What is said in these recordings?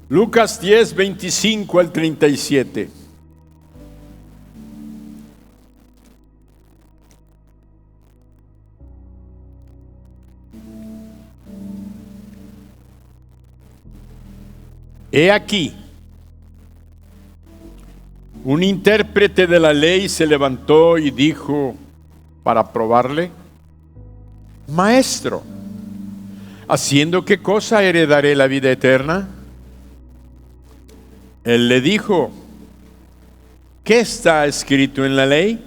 Lucas 10, 25 al 37. He aquí, un intérprete de la ley se levantó y dijo para probarle: Maestro, ¿haciendo qué cosa heredaré la vida eterna? Él le dijo: ¿qué está escrito en la ley?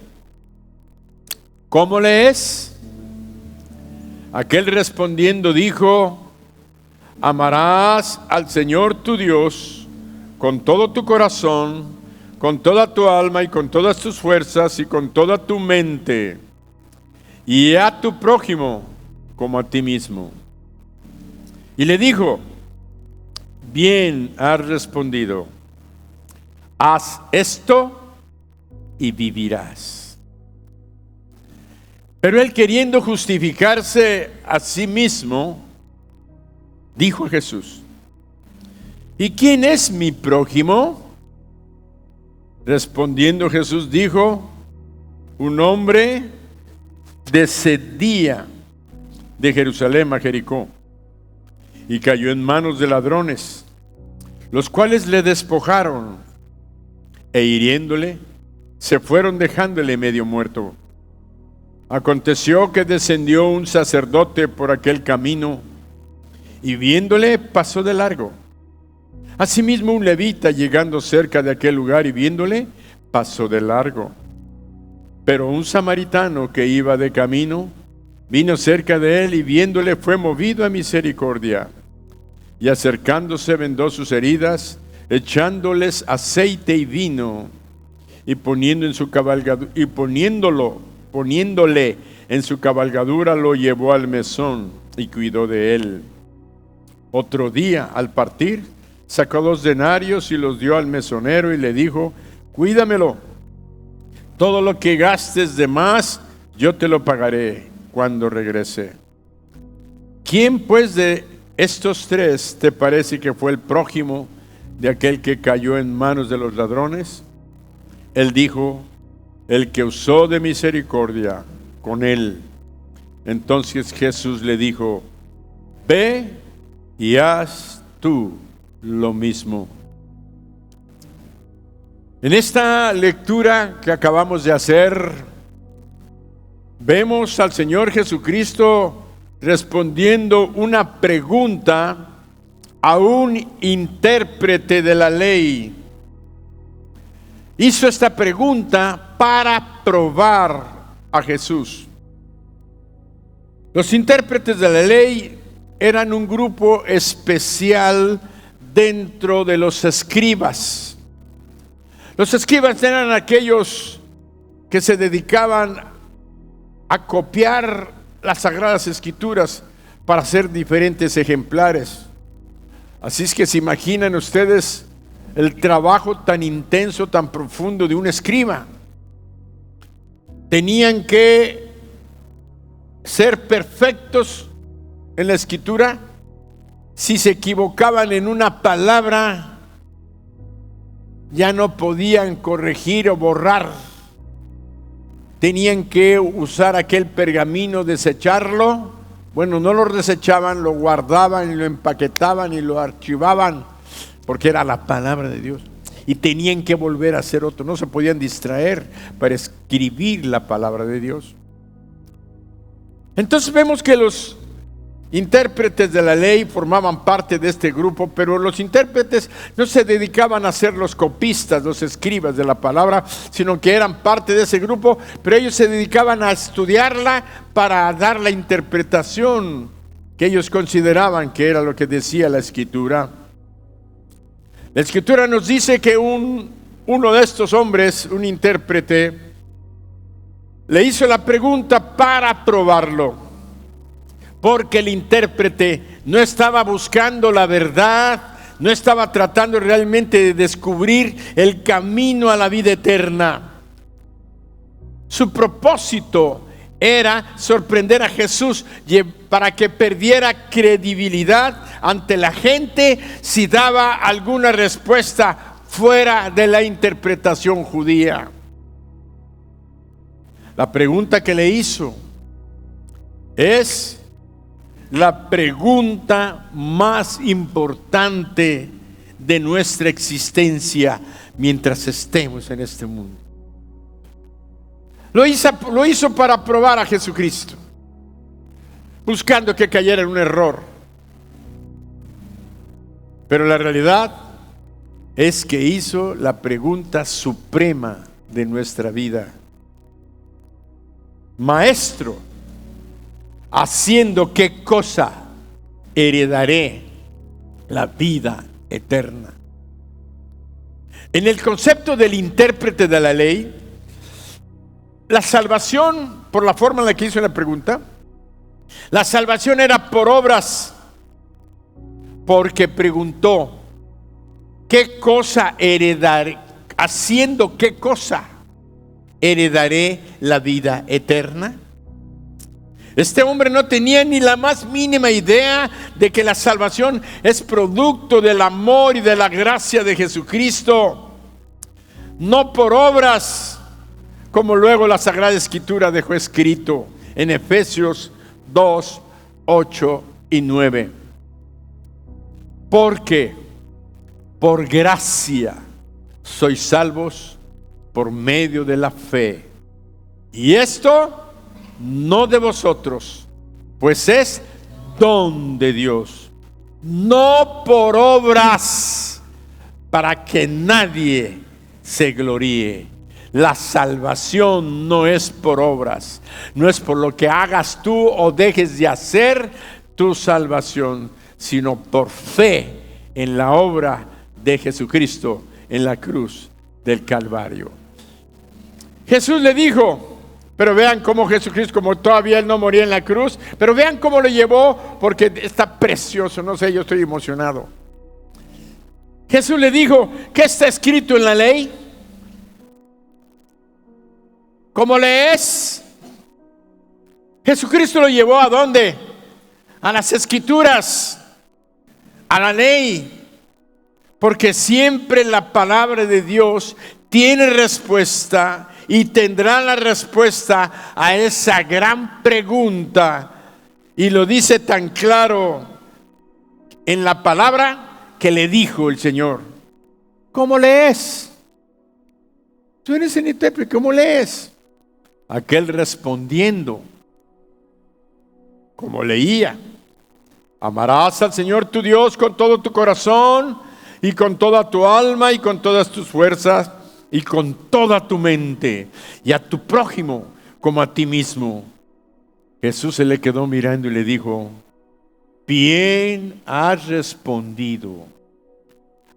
¿Cómo lees? Aquel respondiendo dijo: amarás al Señor tu Dios con todo tu corazón, con toda tu alma y con todas tus fuerzas y con toda tu mente, y a tu prójimo como a ti mismo. Y le dijo: bien has respondido, haz esto y vivirás. Pero él, queriendo justificarse a sí mismo, dijo a Jesús: ¿y quién es mi prójimo? Respondiendo Jesús dijo: un hombre descendía de Jerusalén a Jericó y cayó en manos de ladrones, los cuales le despojaron e hiriéndole se fueron dejándole medio muerto. Aconteció que descendió un sacerdote por aquel camino y viéndole pasó de largo. Asimismo un levita, llegando cerca de aquel lugar y viéndole, pasó de largo. Pero un samaritano que iba de camino vino cerca de él y viéndole fue movido a misericordia. Y acercándose vendó sus heridas, echándoles aceite y vino, y poniéndole en su cabalgadura lo llevó al mesón y cuidó de él. Otro día, al partir, sacó 2 denarios y los dio al mesonero y le dijo: cuídamelo, todo lo que gastes de más, yo te lo pagaré cuando regrese. ¿Quién pues de estos 3 te parece que fue el prójimo de aquel que cayó en manos de los ladrones? Él dijo: el que usó de misericordia con él. Entonces Jesús le dijo: ve y haz tú lo mismo. En esta lectura que acabamos de hacer, vemos al Señor Jesucristo respondiendo una pregunta a un intérprete de la ley. Hizo esta pregunta para probar a Jesús. Los intérpretes de la ley eran un grupo especial dentro de los escribas. Los escribas eran aquellos que se dedicaban a copiar las Sagradas Escrituras para hacer diferentes ejemplares. Así es que se imaginan ustedes el trabajo tan intenso, tan profundo de un escriba. Tenían que ser perfectos en la escritura. Si se equivocaban en una palabra, ya no podían corregir o borrar. Tenían que usar aquel pergamino, desecharlo. Bueno, no lo desechaban, lo guardaban y lo empaquetaban y lo archivaban, porque era la palabra de Dios. Y tenían que volver a hacer otro. No se podían distraer para escribir la palabra de Dios. Entonces vemos que los intérpretes de la ley formaban parte de este grupo, pero los intérpretes no se dedicaban a ser los copistas, los escribas de la palabra, sino que eran parte de ese grupo, pero ellos se dedicaban a estudiarla para dar la interpretación que ellos consideraban que era lo que decía la Escritura. La Escritura nos dice que uno de estos hombres, un intérprete, le hizo la pregunta para probarlo. Porque el intérprete no estaba buscando la verdad, no estaba tratando realmente de descubrir el camino a la vida eterna. Su propósito era sorprender a Jesús para que perdiera credibilidad ante la gente si daba alguna respuesta fuera de la interpretación judía. La pregunta que le hizo es la pregunta más importante de nuestra existencia mientras estemos en este mundo. Lo hizo para probar a Jesucristo, buscando que cayera en un error. Pero la realidad es que hizo la pregunta suprema de nuestra vida. Maestro, ¿haciendo qué cosa heredaré la vida eterna? En el concepto del intérprete de la ley, la salvación, por la forma en la que hizo la pregunta, la salvación era por obras, porque preguntó, ¿qué cosa heredaré? ¿Haciendo qué cosa heredaré la vida eterna? Este hombre no tenía ni la más mínima idea de que la salvación es producto del amor y de la gracia de Jesucristo, no por obras, como luego la Sagrada Escritura dejó escrito en Efesios 2, 8 y 9. Porque por gracia sois salvos por medio de la fe. Y esto no de vosotros, pues es don de Dios, no por obras, para que nadie se gloríe. La salvación no es por obras, no es por lo que hagas tú o dejes de hacer tu salvación, sino por fe en la obra de Jesucristo en la cruz del Calvario. Jesús le dijo, pero vean cómo Jesucristo, como todavía él no moría en la cruz, pero vean cómo lo llevó, porque está precioso, no sé, yo estoy emocionado. Jesús le dijo, ¿qué está escrito en la ley? ¿Cómo lees? Jesucristo lo llevó ¿a dónde? A las Escrituras, a la ley, porque siempre la palabra de Dios tiene respuesta y tendrá la respuesta a esa gran pregunta, y lo dice tan claro en la palabra que le dijo el Señor. ¿Cómo lees? Tú eres el intérprete, ¿cómo lees? Aquel respondiendo, como leía, amarás al Señor tu Dios con todo tu corazón y con toda tu alma y con todas tus fuerzas y con toda tu mente, y a tu prójimo como a ti mismo. Jesús se le quedó mirando y le dijo, bien has respondido,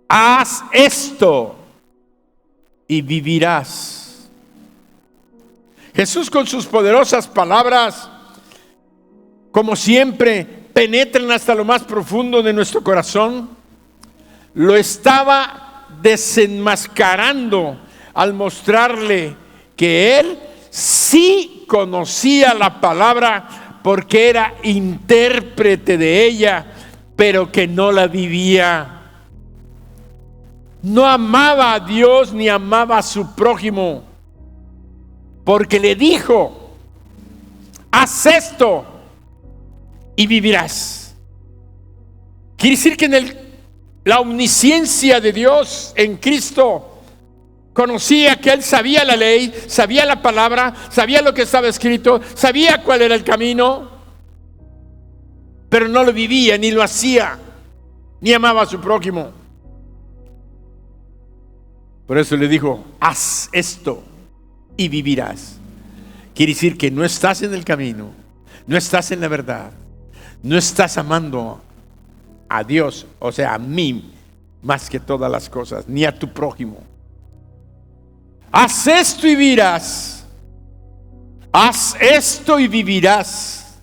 haz esto y vivirás. Jesús, con sus poderosas palabras, como siempre, penetran hasta lo más profundo de nuestro corazón. Lo estaba desenmascarando al mostrarle que él sí conocía la palabra, porque era intérprete de ella, pero que no la vivía. No amaba a Dios ni amaba a su prójimo, porque le dijo, haz esto y vivirás. Quiere decir que en la omnisciencia de Dios en Cristo, conocía que él sabía la ley, sabía la palabra, sabía lo que estaba escrito, sabía cuál era el camino, pero no lo vivía, ni lo hacía, ni amaba a su prójimo. Por eso le dijo, haz esto y vivirás. Quiere decir que no estás en el camino, no estás en la verdad, no estás amando a Dios, o sea, a mí, más que todas las cosas, ni a tu prójimo. Haz esto y vivirás. Haz esto y vivirás.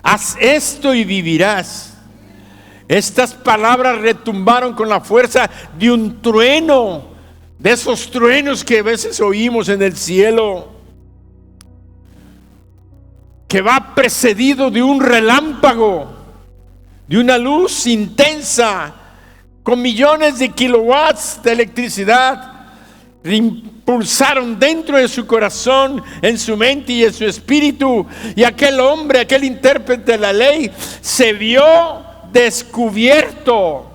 Haz esto y vivirás. Estas palabras retumbaron con la fuerza de un trueno, de esos truenos que a veces oímos en el cielo, que va precedido de un relámpago, de una luz intensa, con millones de kilowatts de electricidad, impulsaron dentro de su corazón, en su mente y en su espíritu. Y aquel hombre, aquel intérprete de la ley, se vio descubierto. O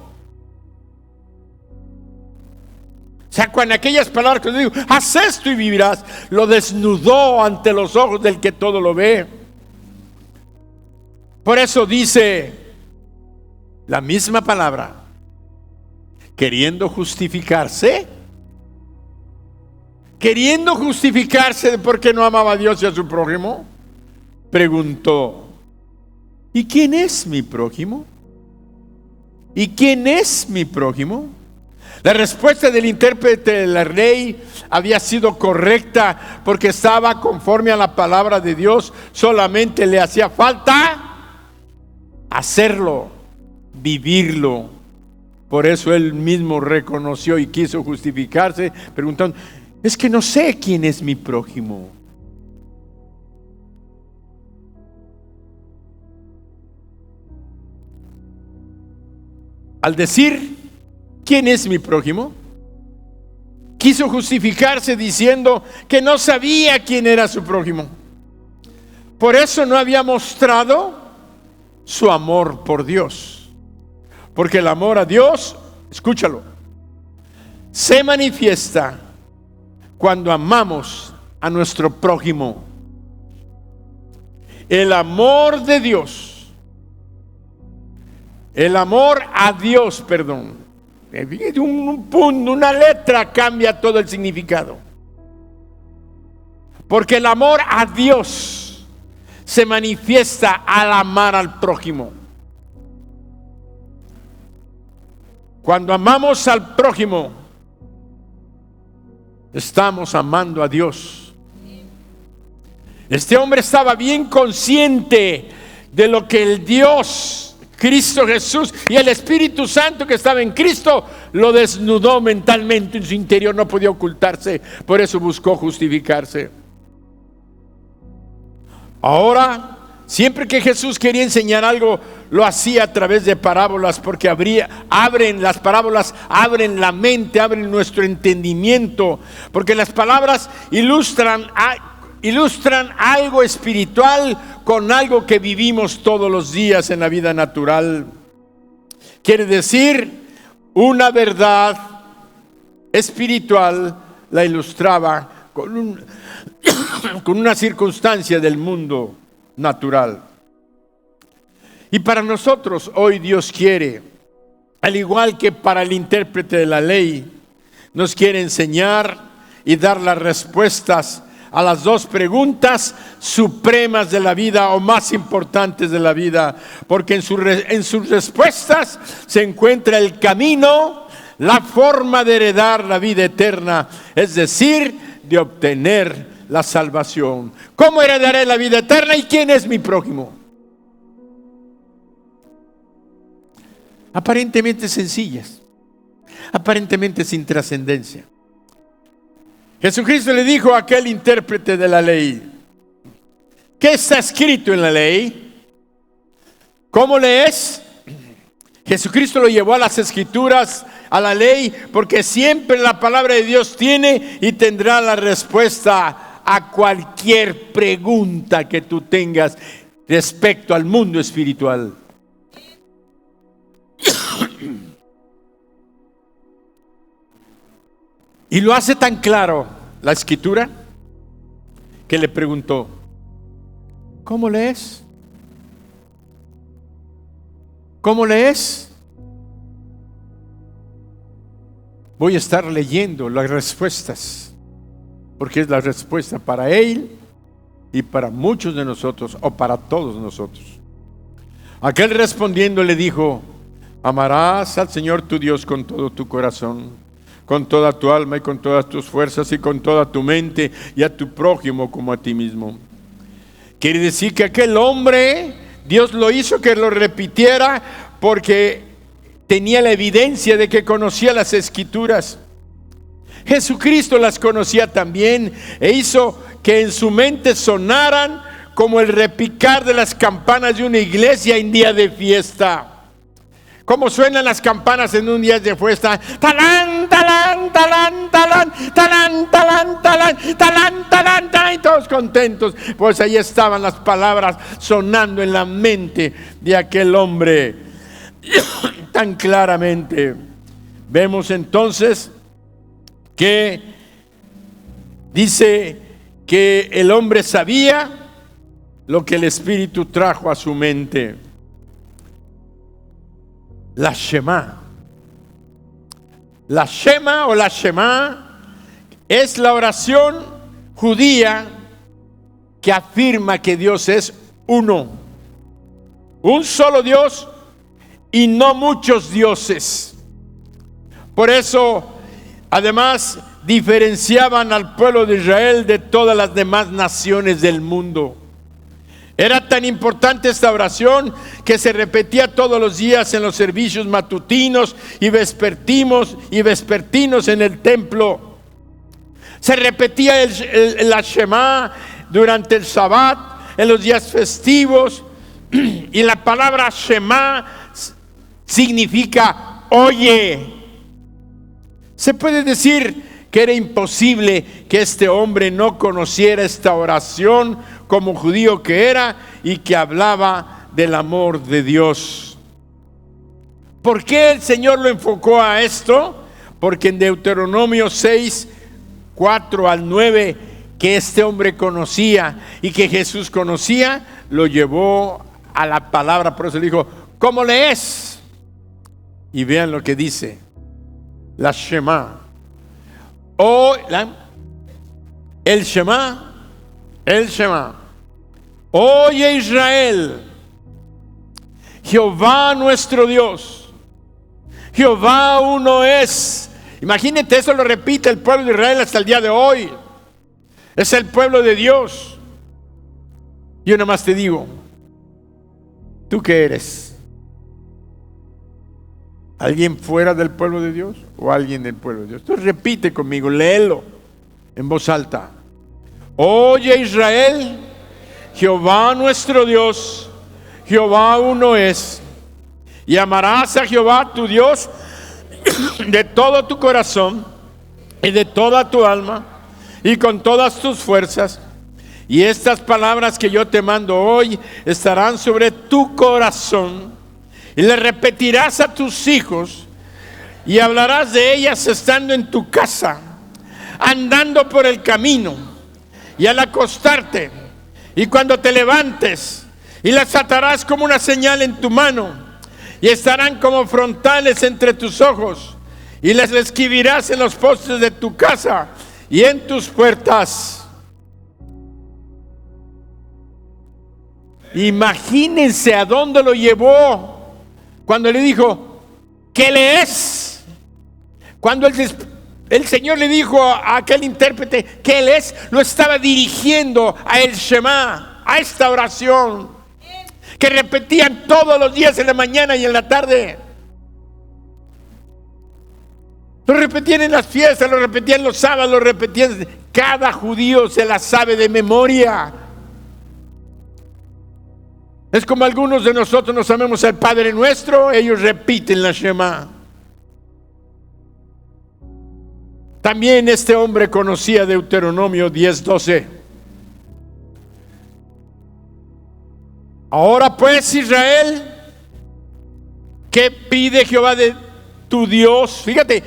sea, cuando aquellas palabras que le digo, haz esto y vivirás, lo desnudó ante los ojos del que todo lo ve. Por eso dice la misma palabra, queriendo justificarse de por qué no amaba a Dios y a su prójimo, preguntó, ¿y quién es mi prójimo? ¿Y quién es mi prójimo? La respuesta del intérprete de la ley había sido correcta porque estaba conforme a la palabra de Dios, solamente le hacía falta hacerlo, vivirlo. Por eso él mismo reconoció y quiso justificarse, preguntando, es que no sé quién es mi prójimo. Al decir, ¿quién es mi prójimo?, quiso justificarse diciendo que no sabía quién era su prójimo. Por eso no había mostrado su amor por Dios. Porque el amor a Dios, escúchalo, se manifiesta cuando amamos a nuestro prójimo. El amor de Dios, el amor a Dios, un punto, una letra cambia todo el significado. Porque el amor a Dios se manifiesta al amar al prójimo. Cuando amamos al prójimo, estamos amando a Dios. Este hombre estaba bien consciente de lo que el Dios, Cristo Jesús y el Espíritu Santo que estaba en Cristo, lo desnudó mentalmente en su interior, no podía ocultarse, por eso buscó justificarse. Ahora, siempre que Jesús quería enseñar algo, lo hacía a través de parábolas, porque las parábolas abren la mente, abren nuestro entendimiento, porque las palabras ilustran algo espiritual con algo que vivimos todos los días en la vida natural. Quiere decir, una verdad espiritual la ilustraba con una circunstancia del mundo natural. Y para nosotros hoy Dios quiere, al igual que para el intérprete de la ley, nos quiere enseñar y dar las respuestas a las dos preguntas supremas de la vida o más importantes de la vida, porque en sus respuestas se encuentra el camino, la forma de heredar la vida eterna, es decir, de obtener la salvación. ¿Cómo heredaré la vida eterna y quién es mi prójimo? Aparentemente sencillas, aparentemente sin trascendencia. Jesucristo le dijo a aquel intérprete de la ley, ¿qué está escrito en la ley? ¿Cómo lees? Jesucristo lo llevó a las escrituras, a la ley, porque siempre la palabra de Dios tiene y tendrá la respuesta a cualquier pregunta que tú tengas respecto al mundo espiritual. Y lo hace tan claro la escritura que le preguntó, ¿cómo lees? ¿Cómo lees? Voy a estar leyendo las respuestas, porque es la respuesta para él y para muchos de nosotros, o para todos nosotros. Aquel respondiendo le dijo, amarás al Señor tu Dios con todo tu corazón, con toda tu alma y con todas tus fuerzas y con toda tu mente, y a tu prójimo como a ti mismo. Quiere decir que aquel hombre, Dios lo hizo que lo repitiera porque tenía la evidencia de que conocía las escrituras. Jesucristo las conocía también e hizo que en su mente sonaran como el repicar de las campanas de una iglesia en día de fiesta. Como suenan las campanas en un día de fiesta. Talán, talán, talán, talán, talán, talán, talán, talán, talán, talán, y todos contentos. Pues ahí estaban las palabras sonando en la mente de aquel hombre tan claramente. Vemos entonces que dice que el hombre sabía lo que el Espíritu trajo a su mente. La Shema. La Shema o la Shema es la oración judía que afirma que Dios es uno. Un solo Dios y no muchos dioses. Por eso, además, diferenciaban al pueblo de Israel de todas las demás naciones del mundo. Era tan importante esta oración que se repetía todos los días en los servicios matutinos y vespertinos en el templo. Se repetía la Shema durante el Sabbat, en los días festivos, y la palabra Shema significa oye. Se puede decir que era imposible que este hombre no conociera esta oración como judío que era y que hablaba del amor de Dios. ¿Por qué el Señor lo enfocó a esto? Porque en Deuteronomio 6, 4 al 9, que este hombre conocía y que Jesús conocía, lo llevó a la palabra. Por eso le dijo, ¿cómo lees? Y vean lo que dice, la Shema. El Shema. Oye Israel, Jehová nuestro Dios, Jehová uno es. Imagínate, eso lo repite el pueblo de Israel hasta el día de hoy. Es el pueblo de Dios. Yo nada más te digo, ¿tú qué eres? ¿Alguien fuera del pueblo de Dios o alguien del pueblo de Dios? Entonces repite conmigo, léelo en voz alta. Oye Israel, Jehová nuestro Dios, Jehová uno es. Y amarás a Jehová tu Dios de todo tu corazón y de toda tu alma y con todas tus fuerzas. Y estas palabras que yo te mando hoy estarán sobre tu corazón y le repetirás a tus hijos y hablarás de ellas estando en tu casa, andando por el camino y al acostarte y cuando te levantes, y las atarás como una señal en tu mano y estarán como frontales entre tus ojos y las escribirás en los postes de tu casa y en tus puertas. Imagínense a dónde lo llevó cuando le dijo, ¿qué lees? Cuando el Señor le dijo a aquel intérprete, ¿qué lees? Lo estaba dirigiendo a el Shema, a esta oración que repetían todos los días en la mañana y en la tarde. Lo repetían en las fiestas, lo repetían los sábados, lo repetían. Cada judío se la sabe de memoria. Es como algunos de nosotros no sabemos el Padre Nuestro, ellos repiten la Shema. También este hombre conocía Deuteronomio 10:12. Ahora pues, Israel, ¿qué pide Jehová de tu Dios? Fíjate,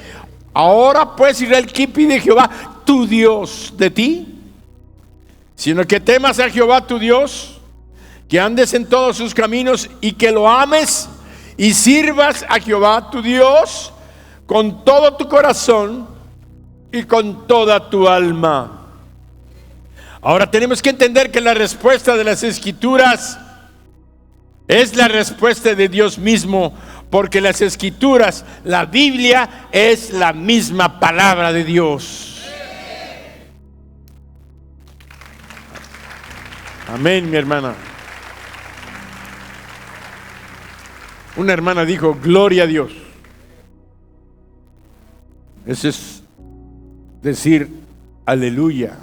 ahora pues, Israel, ¿qué pide Jehová tu Dios de ti? Sino que temas a Jehová tu Dios, que andes en todos sus caminos y que lo ames y sirvas a Jehová tu Dios con todo tu corazón y con toda tu alma. Ahora tenemos que entender que la respuesta de las Escrituras es la respuesta de Dios mismo, porque las Escrituras, la Biblia, es la misma palabra de Dios. Amén, mi hermana. Una hermana dijo, gloria a Dios. Eso es decir, aleluya.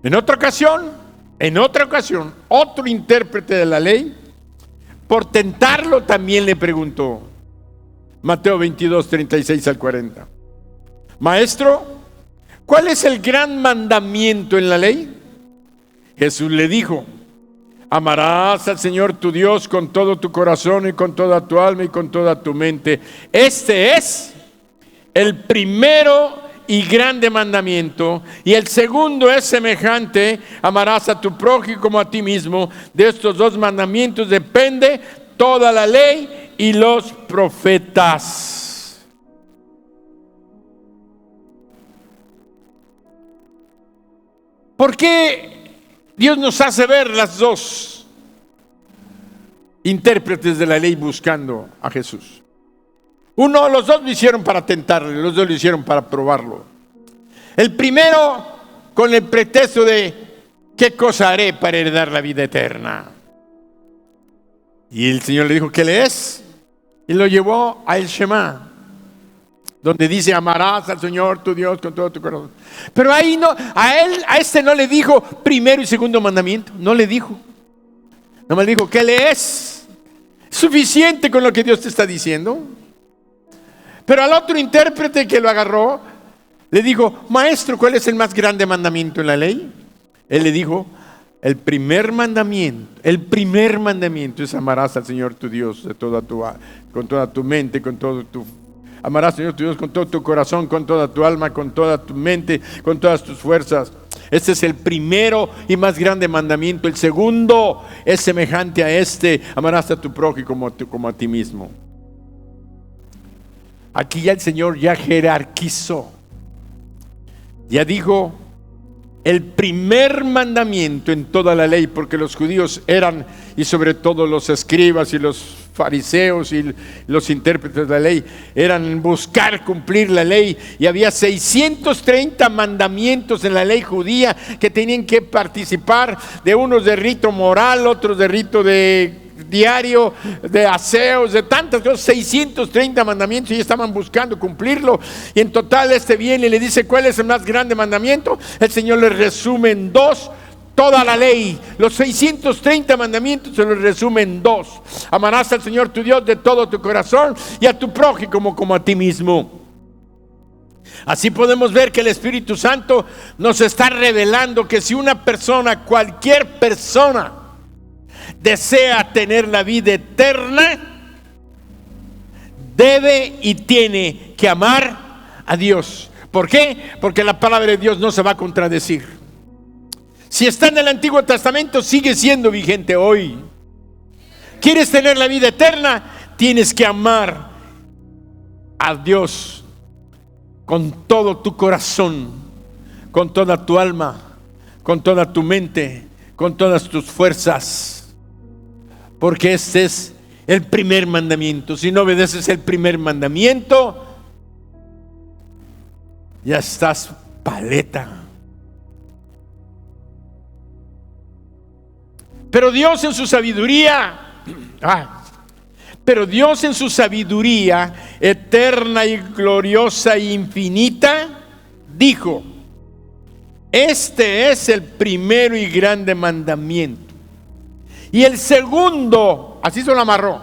En otra ocasión, otro intérprete de la ley por tentarlo también le preguntó. Mateo 22, 36 al 40. Maestro, ¿cuál es el gran mandamiento en la ley? Jesús le dijo: amarás al Señor tu Dios con todo tu corazón y con toda tu alma y con toda tu mente. Este es el primero y grande mandamiento, y el segundo es semejante: amarás a tu prójimo como a ti mismo. De estos dos mandamientos depende toda la ley y los profetas. ¿Por qué Dios nos hace ver las dos intérpretes de la ley buscando a Jesús? Los dos lo hicieron para tentarle, los dos lo hicieron para probarlo. El primero con el pretexto de: ¿qué cosa haré para heredar la vida eterna? Y el Señor le dijo: ¿qué lees? Y lo llevó a El Shema, donde dice: amarás al Señor tu Dios con todo tu corazón. Pero ahí no, a este no le dijo primero y segundo mandamiento, no le dijo. Nomás le dijo: ¿qué lees? Suficiente con lo que Dios te está diciendo. Pero al otro intérprete que lo agarró, le dijo: maestro, ¿cuál es el más grande mandamiento en la ley? Él le dijo: el primer mandamiento es: amarás al Señor tu Dios con toda tu mente, amarás al Señor tu Dios con todo tu corazón, con toda tu alma, con toda tu mente, con todas tus fuerzas. Este es el primero y más grande mandamiento. El segundo es semejante a este: amarás a tu prójimo como a ti mismo. Aquí ya el Señor ya jerarquizó. Ya dijo el primer mandamiento en toda la ley, porque los judíos eran, y sobre todo los escribas y los fariseos y los intérpretes de la ley, eran buscar cumplir la ley. Y había 630 mandamientos en la ley judía que tenían que participar, de unos de rito moral, otros de rito de diario, de aseos, de tantas cosas. 630 mandamientos, y estaban buscando cumplirlo. Y en total viene y le dice: ¿cuál es el más grande mandamiento? El Señor le resume en dos toda la ley. Los 630 mandamientos se los resume en dos: amarás al Señor tu Dios de todo tu corazón y a tu prójimo como a ti mismo. Así podemos ver que el Espíritu Santo nos está revelando que si una persona, cualquier persona, desea tener la vida eterna, debe y tiene que amar a Dios. ¿Por qué? Porque la palabra de Dios no se va a contradecir. Si está en el Antiguo Testamento, sigue siendo vigente hoy. ¿Quieres tener la vida eterna? Tienes que amar a Dios con todo tu corazón, con toda tu alma, con toda tu mente, con todas tus fuerzas. Porque este es el primer mandamiento. Si no obedeces el primer mandamiento, ya estás paleta. Pero Dios en su sabiduría eterna y gloriosa e infinita, dijo: este es el primero y grande mandamiento. Y el segundo, así se lo amarró: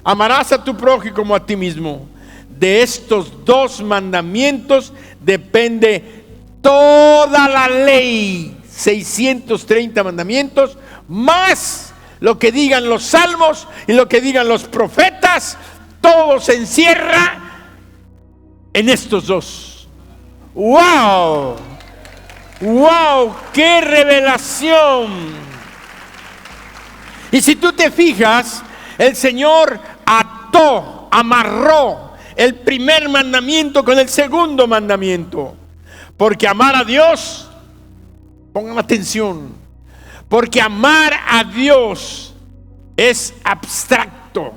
amarás a tu prójimo como a ti mismo. De estos dos mandamientos depende toda la ley. 630 mandamientos, más lo que digan los salmos y lo que digan los profetas, todo se encierra en estos dos. ¡Wow! ¡Wow! ¡Qué revelación! Y si tú te fijas, el Señor amarró el primer mandamiento con el segundo mandamiento. Porque amar a Dios, pongan atención, porque amar a Dios es abstracto.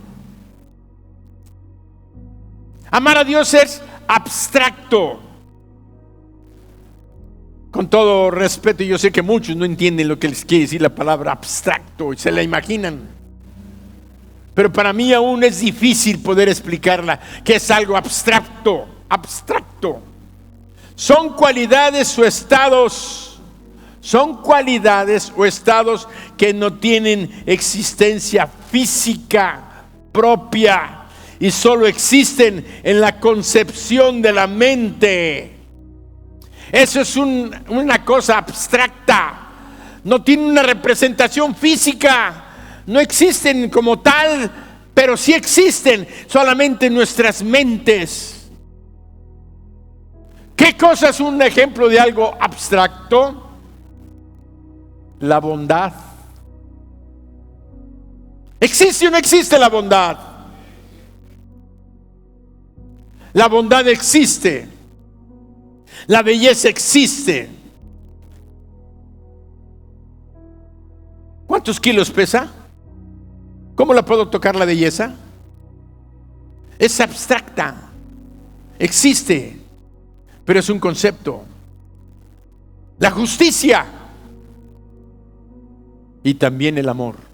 Amar a Dios es abstracto. Con todo respeto, yo sé que muchos no entienden lo que les quiere decir la palabra abstracto y se la imaginan. Pero para mí aún es difícil poder explicarla, que es algo abstracto. Abstracto. Son cualidades o estados que no tienen existencia física propia y solo existen en la concepción de la mente. Eso es una cosa abstracta, no tiene una representación física, no existen como tal, pero sí existen solamente en nuestras mentes. ¿Qué cosa es un ejemplo de algo abstracto? La bondad. ¿Existe o no existe la bondad? La bondad existe. La belleza existe. ¿Cuántos kilos pesa? ¿Cómo la puedo tocar la belleza? Es abstracta. Existe, pero es un concepto. La justicia y también el amor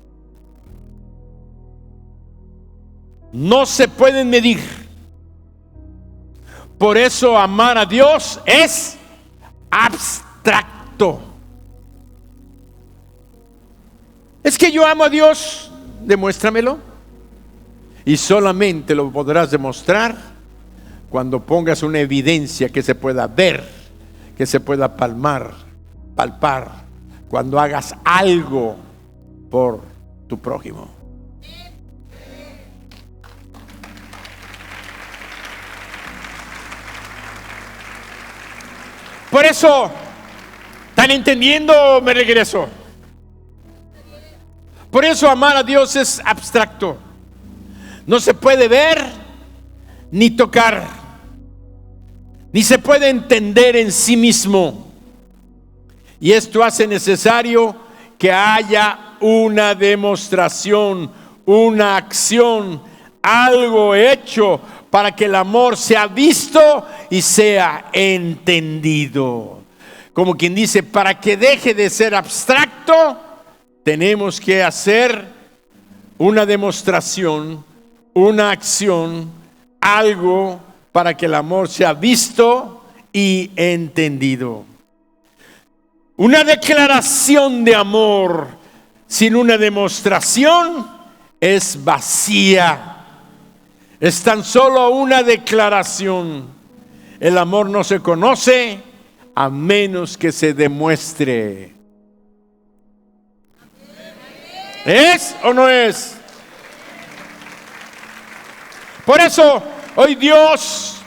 no se pueden medir. Por eso amar a Dios es abstracto. Es que yo amo a Dios, demuéstramelo. Y solamente lo podrás demostrar cuando pongas una evidencia que se pueda ver, que se pueda palpar, cuando hagas algo por tu prójimo. Por eso, ¿están entendiendo? Me regreso. Por eso amar a Dios es abstracto. No se puede ver ni tocar, ni se puede entender en sí mismo. Y esto hace necesario que haya una demostración, una acción, algo hecho para que el amor sea visto y sea entendido. Como quien dice, para que deje de ser abstracto, tenemos que hacer una demostración, una acción, algo para que el amor sea visto y entendido. Una declaración de amor sin una demostración es vacía. Es tan solo una declaración. El amor no se conoce a menos que se demuestre. ¿Es o no es? Por eso, hoy Dios,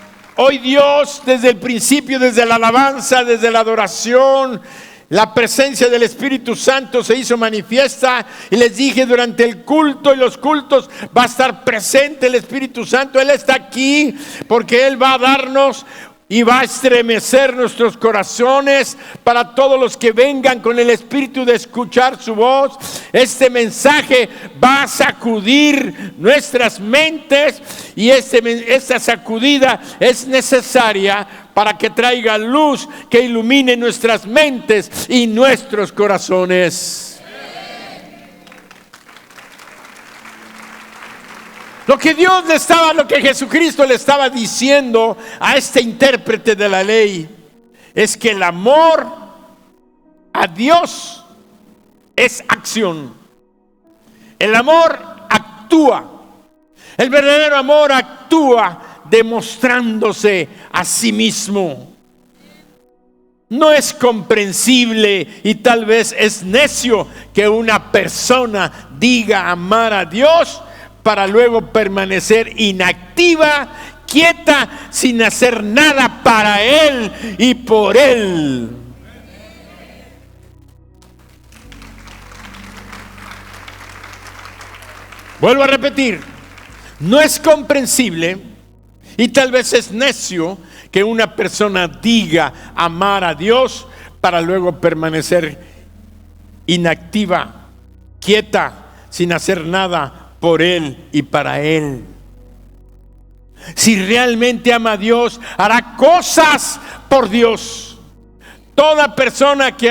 desde el principio, desde la alabanza, desde la adoración, la presencia del Espíritu Santo se hizo manifiesta. Y les dije, durante el culto y los cultos va a estar presente el Espíritu Santo. Él está aquí porque Él va a darnos y va a estremecer nuestros corazones para todos los que vengan con el espíritu de escuchar su voz. Este mensaje va a sacudir nuestras mentes y esta sacudida es necesaria para que traiga luz que ilumine nuestras mentes y nuestros corazones. Lo que Jesucristo le estaba diciendo a este intérprete de la ley es que el amor a Dios es acción. El amor actúa. El verdadero amor actúa demostrándose a sí mismo. No es comprensible y tal vez es necio que una persona diga amar a Dios para luego permanecer inactiva, quieta, sin hacer nada para Él y por Él. Vuelvo a repetir, no es comprensible y tal vez es necio que una persona diga amar a Dios para luego permanecer inactiva, quieta, sin hacer nada por Él y para Él. Si realmente ama a Dios, hará cosas por Dios. Toda persona que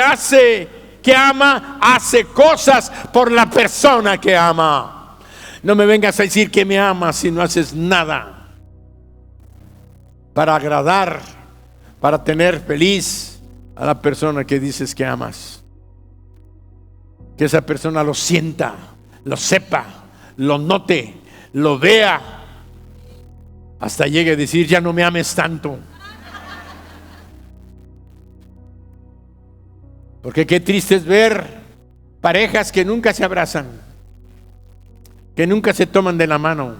ama, hace cosas por la persona que ama. No me vengas a decir que me amas si no haces nada para agradar, para tener feliz a la persona que dices que amas. que esa persona lo sienta, lo sepa, lo note, lo vea, hasta llegue a decir: ya no me ames tanto. Porque qué triste es ver parejas que nunca se abrazan, que nunca se toman de la mano,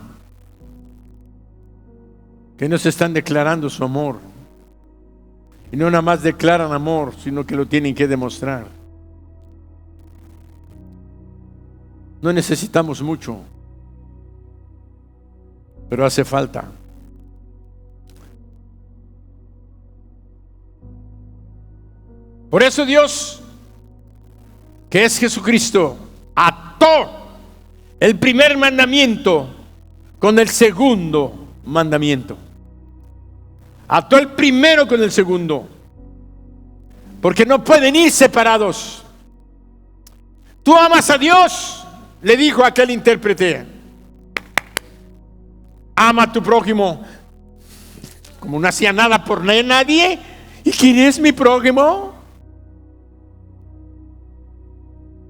que no se están declarando su amor. Y no nada más declaran amor, sino que lo tienen que demostrar. No necesitamos mucho, pero hace falta. Por eso Dios, que es Jesucristo, ató el primer mandamiento con el segundo mandamiento. Ató el primero con el segundo, porque no pueden ir separados. Tú amas a Dios, le dijo aquel intérprete. Ama a tu prójimo. Como no hacía nada por nadie. ¿Y quién es mi prójimo?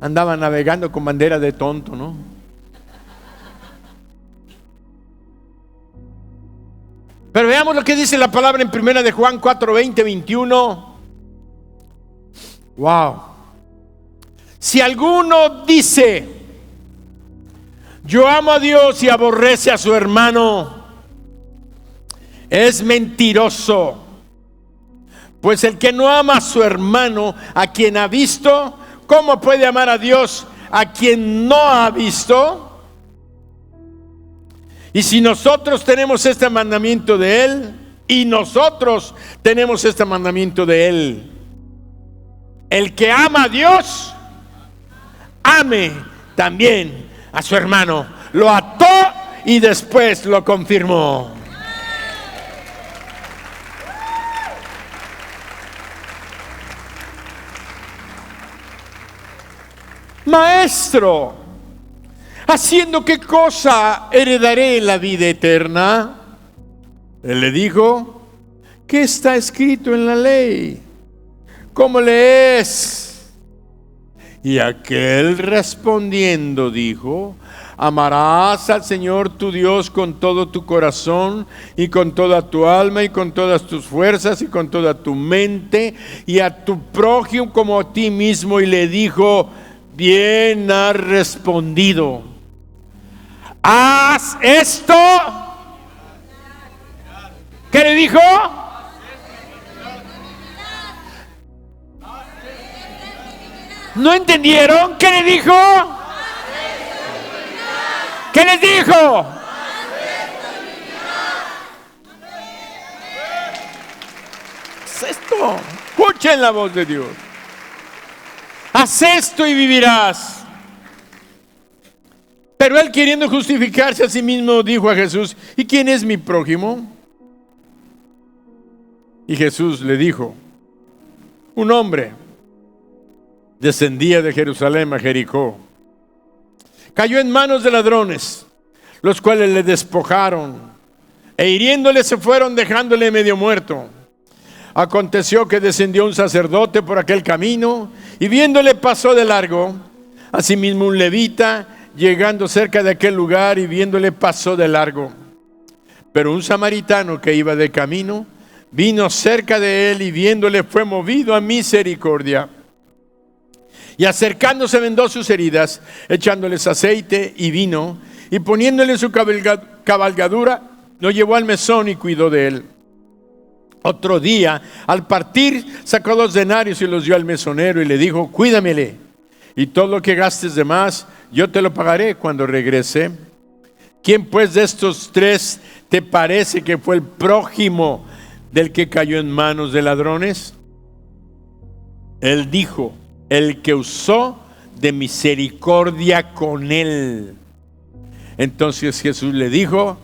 Andaba navegando con bandera de tonto, ¿no? Pero veamos lo que dice la palabra en 1 de Juan 4, 20, 21. Wow. Si alguno dice: yo amo a Dios, y aborrece a su hermano, es mentiroso. Pues el que no ama a su hermano, a quien ha visto, ¿cómo puede amar a Dios a quien no ha visto? Y si nosotros tenemos este mandamiento de Él, y nosotros tenemos este mandamiento de Él: el que ama a Dios, ame también a su hermano. Lo ató y después lo confirmó. Maestro, ¿haciendo qué cosa heredaré la vida eterna? Él le dijo: ¿qué está escrito en la ley? ¿Cómo lees? Y aquel respondiendo dijo: amarás al Señor tu Dios con todo tu corazón, y con toda tu alma, y con todas tus fuerzas, y con toda tu mente, y a tu prójimo como a ti mismo. Y le dijo: bien has respondido. Haz esto. ¿Qué le dijo? ¿No entendieron? ¿Qué le dijo? ¿Qué les dijo? Haz esto. Escuchen la voz de Dios. Haz esto y vivirás. Pero él, queriendo justificarse a sí mismo, dijo a Jesús: ¿y quién es mi prójimo? Y Jesús le dijo: un hombre descendía de Jerusalén a Jericó. Cayó en manos de ladrones, los cuales le despojaron, e hiriéndole se fueron, dejándole medio muerto. Aconteció que descendió un sacerdote por aquel camino, y viéndole pasó de largo. Asimismo un levita, llegando cerca de aquel lugar, y viéndole pasó de largo. Pero un samaritano que iba de camino, vino cerca de él, y viéndole fue movido a misericordia. Y acercándose vendó sus heridas, echándoles aceite y vino, y poniéndole su cabalgadura, lo llevó al mesón y cuidó de él. Otro día, al partir, sacó 2 denarios y los dio al mesonero y le dijo: cuídamele, y todo lo que gastes de más, yo te lo pagaré cuando regrese. ¿Quién pues de estos 3 te parece que fue el prójimo del que cayó en manos de ladrones? Él dijo: el que usó de misericordia con él. Entonces Jesús le dijo: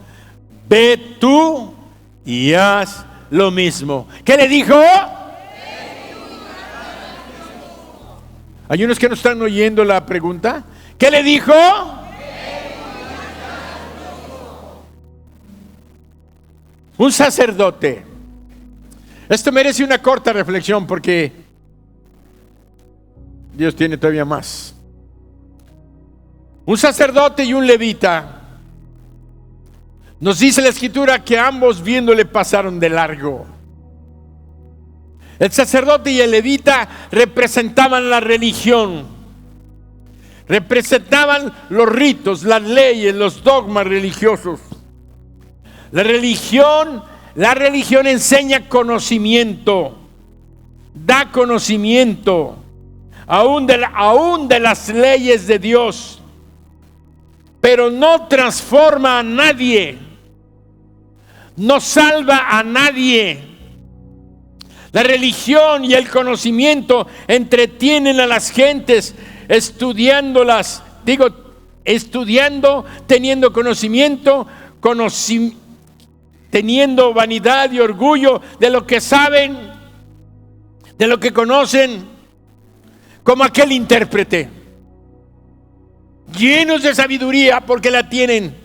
ve tú y haz lo mismo. ¿Qué le dijo? Hay unos que no están oyendo la pregunta. ¿Qué le dijo? Un sacerdote. Esto merece una corta reflexión porque Dios tiene todavía más. Un sacerdote y un levita. Nos dice la Escritura que ambos viéndole pasaron de largo. El sacerdote y el levita representaban la religión, representaban los ritos, las leyes, los dogmas religiosos. La religión enseña conocimiento, da conocimiento, aún de las leyes de Dios, pero no transforma a nadie, no salva a nadie. La religión y el conocimiento entretienen a las gentes estudiándolas, estudiando, teniendo conocimiento, teniendo vanidad y orgullo de lo que saben, de lo que conocen, como aquel intérprete, llenos de sabiduría porque la tienen,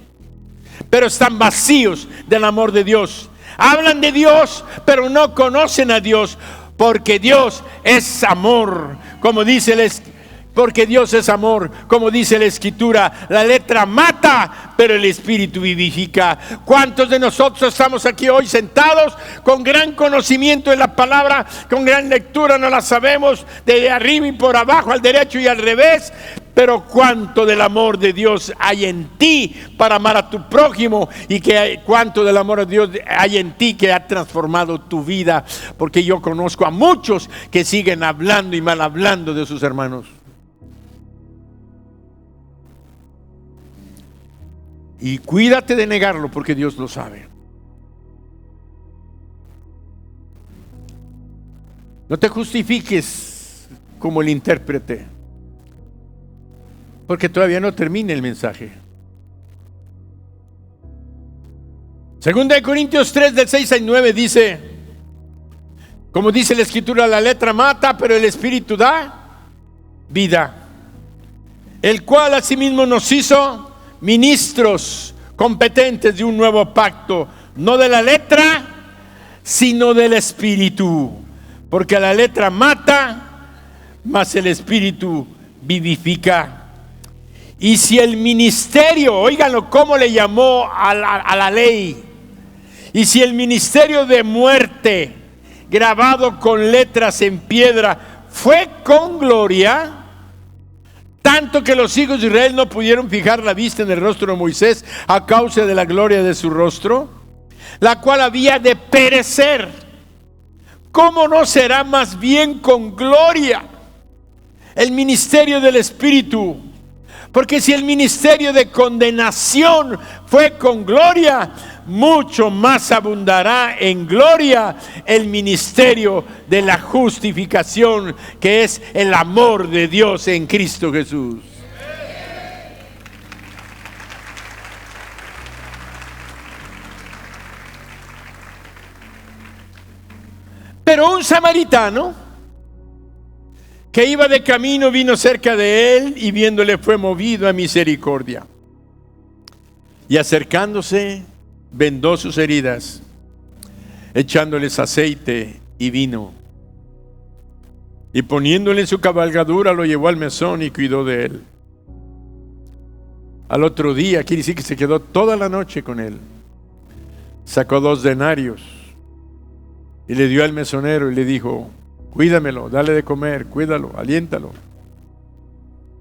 pero están vacíos del amor de Dios. Hablan de Dios, pero no conocen a Dios, porque Dios es amor, como dice porque Dios es amor, como dice la Escritura. La letra mata, pero el Espíritu vivifica. ¿Cuántos de nosotros estamos aquí hoy sentados con gran conocimiento de la palabra, con gran lectura? No la sabemos de arriba y por abajo, al derecho y al revés. Pero cuánto del amor de Dios hay en ti para amar a tu prójimo, y cuánto del amor de Dios hay en ti que ha transformado tu vida, porque yo conozco a muchos que siguen hablando y mal hablando de sus hermanos. Y cuídate de negarlo, porque Dios lo sabe. No te justifiques como el intérprete, porque todavía no termina el mensaje. Segunda de Corintios 3, del 6 al 9 dice, como dice la Escritura, la letra mata, pero el Espíritu da vida, el cual asimismo nos hizo ministros competentes de un nuevo pacto, no de la letra, sino del Espíritu, porque la letra mata, mas el Espíritu vivifica. Y si el ministerio, óiganlo cómo le llamó a la ley, y si el ministerio de muerte grabado con letras en piedra fue con gloria, tanto que los hijos de Israel no pudieron fijar la vista en el rostro de Moisés a causa de la gloria de su rostro, la cual había de perecer, ¿cómo no será más bien con gloria el ministerio del Espíritu? Porque si el ministerio de condenación fue con gloria, mucho más abundará en gloria el ministerio de la justificación, que es el amor de Dios en Cristo Jesús. Pero un samaritano que iba de camino vino cerca de él, y viéndole fue movido a misericordia, y acercándose vendó sus heridas, echándoles aceite y vino, y poniéndole en su cabalgadura lo llevó al mesón y cuidó de él. Al otro día, quiere decir que se quedó toda la noche con él, sacó 2 denarios y le dio al mesonero y le dijo: cuídamelo, dale de comer, cuídalo, aliéntalo,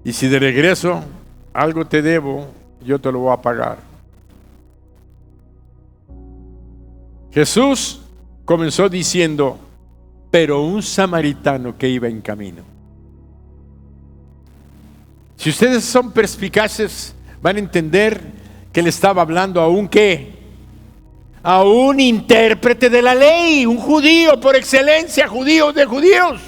y si de regreso algo te debo, yo te lo voy a pagar. Jesús comenzó diciendo: pero un samaritano que iba en camino. Si ustedes son perspicaces, van a entender que le estaba hablando a un intérprete de la ley, un judío por excelencia, judío de judíos.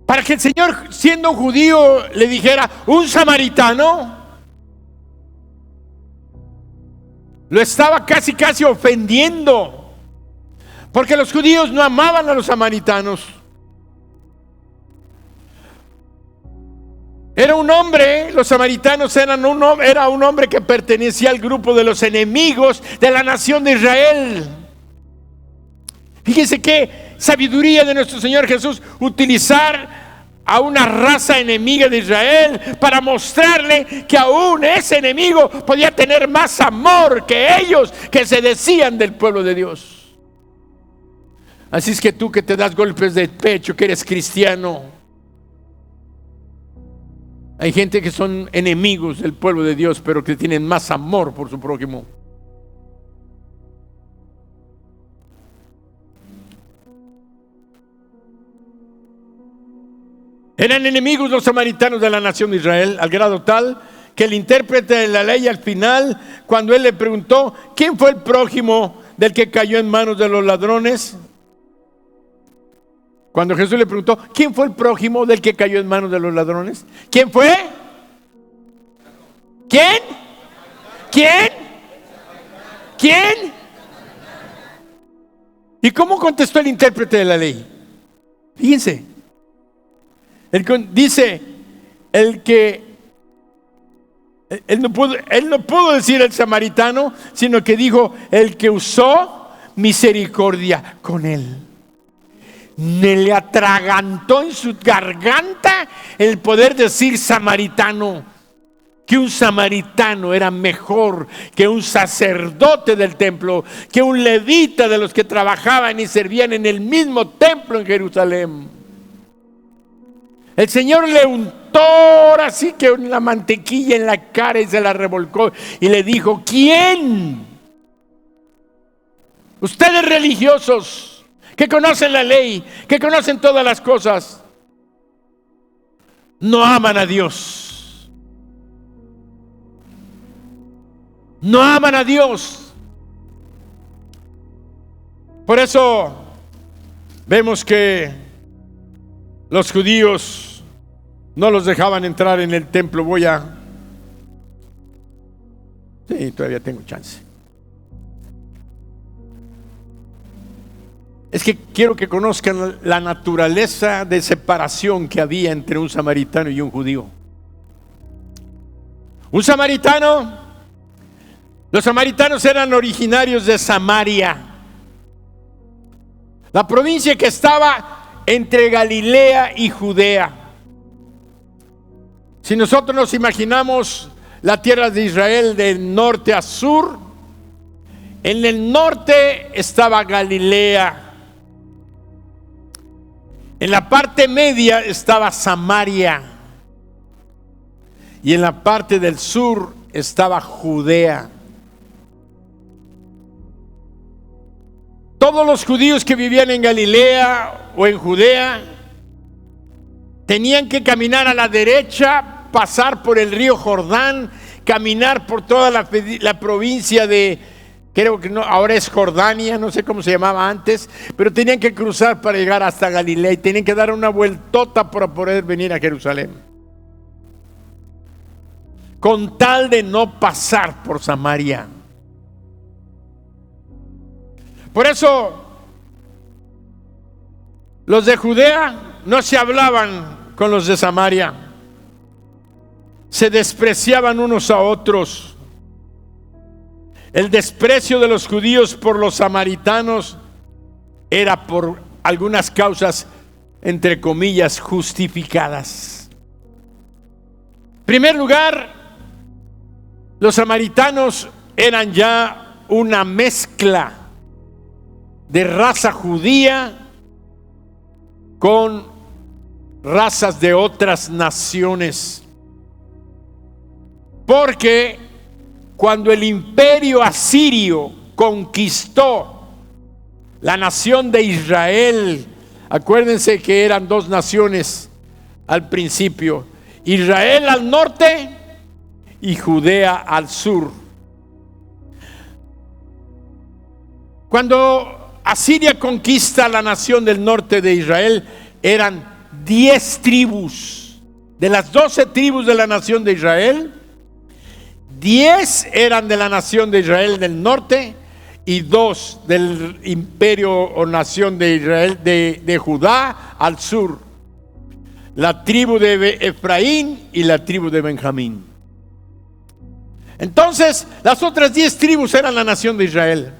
Para que el Señor, siendo un judío, le dijera un samaritano, lo estaba casi ofendiendo, porque los judíos no amaban a los samaritanos. Era un hombre, los samaritanos era un hombre que pertenecía al grupo de los enemigos de la nación de Israel. Fíjense qué sabiduría de nuestro Señor Jesús, utilizar a una raza enemiga de Israel para mostrarle que aún ese enemigo podía tener más amor que ellos, que se decían del pueblo de Dios. Así es que tú que te das golpes de pecho, que eres cristiano, hay gente que son enemigos del pueblo de Dios, pero que tienen más amor por su prójimo. Eran enemigos los samaritanos de la nación de Israel, al grado tal que el intérprete de la ley al final, cuando él le preguntó ¿quién fue el prójimo del que cayó en manos de los ladrones? Cuando Jesús le preguntó ¿quién fue el prójimo del que cayó en manos de los ladrones? ¿Quién fue? ¿Quién? ¿Quién? ¿Quién? ¿Y cómo contestó el intérprete de la ley? Fíjense. Dice el que él no pudo decir el samaritano, sino que dijo el que usó misericordia con él. Le atragantó en su garganta el poder decir samaritano, que un samaritano era mejor que un sacerdote del templo, que un levita de los que trabajaban y servían en el mismo templo en Jerusalén. El Señor le untó así que la mantequilla en la cara y se la revolcó y le dijo: ¿quién? Ustedes religiosos que conocen la ley, que conocen todas las cosas, no aman a Dios. No aman a Dios. Por eso vemos que los judíos no los dejaban entrar en el templo. Sí, todavía tengo chance. Es que quiero que conozcan la naturaleza de separación que había entre un samaritano y un judío. Un samaritano, los samaritanos eran originarios de Samaria, la provincia que estaba entre Galilea y Judea. Si nosotros nos imaginamos la tierra de Israel del norte a sur, en el norte estaba Galilea, en la parte media estaba Samaria y en la parte del sur estaba Judea. Todos los judíos que vivían en Galilea o en Judea tenían que caminar a la derecha, pasar por el río Jordán, caminar por toda la provincia de, creo que no, ahora es Jordania, no sé cómo se llamaba antes, pero tenían que cruzar para llegar hasta Galilea y tenían que dar una vueltota para poder venir a Jerusalén, con tal de no pasar por Samaria. Por eso los de Judea no se hablaban con los de Samaria, se despreciaban unos a otros. El desprecio de los judíos por los samaritanos era por algunas causas, entre comillas, justificadas. En primer lugar, los samaritanos eran ya una mezcla de raza judía con razas de otras naciones. Porque cuando el imperio asirio conquistó la nación de Israel, acuérdense que eran dos naciones al principio, Israel al norte y Judea al sur. Cuando Asiria conquista la nación del norte de Israel, eran 10 tribus. De las 12 tribus de la nación de Israel, 10 eran de la nación de Israel del norte y 2 del imperio o nación de Israel de Judá al sur. La tribu de Efraín y la tribu de Benjamín. Entonces, las otras 10 tribus eran la nación de Israel.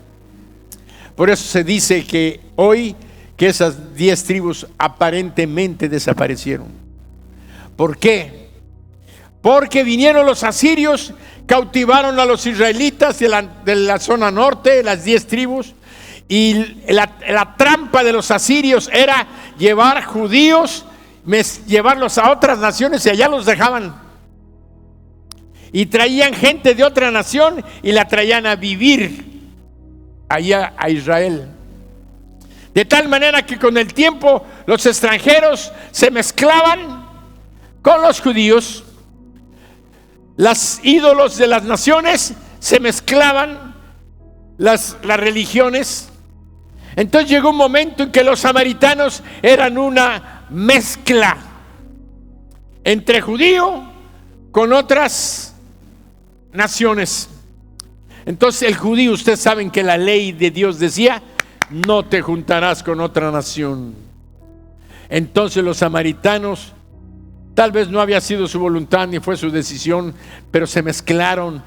Por eso se dice que hoy que esas 10 tribus aparentemente desaparecieron. ¿Por qué? Porque vinieron los asirios, cautivaron a los israelitas de la zona norte, las 10 tribus, y la trampa de los asirios era llevar judíos, llevarlos a otras naciones y allá los dejaban. Y traían gente de otra nación y la traían a vivir allá a Israel. De tal manera que con el tiempo los extranjeros se mezclaban con los judíos. Los ídolos de las naciones se mezclaban, las religiones. Entonces llegó un momento en que los samaritanos eran una mezcla entre judío con otras naciones. Entonces el judío, ustedes saben que la ley de Dios decía: no te juntarás con otra nación. Entonces los samaritanos, tal vez no había sido su voluntad ni fue su decisión, pero se mezclaron.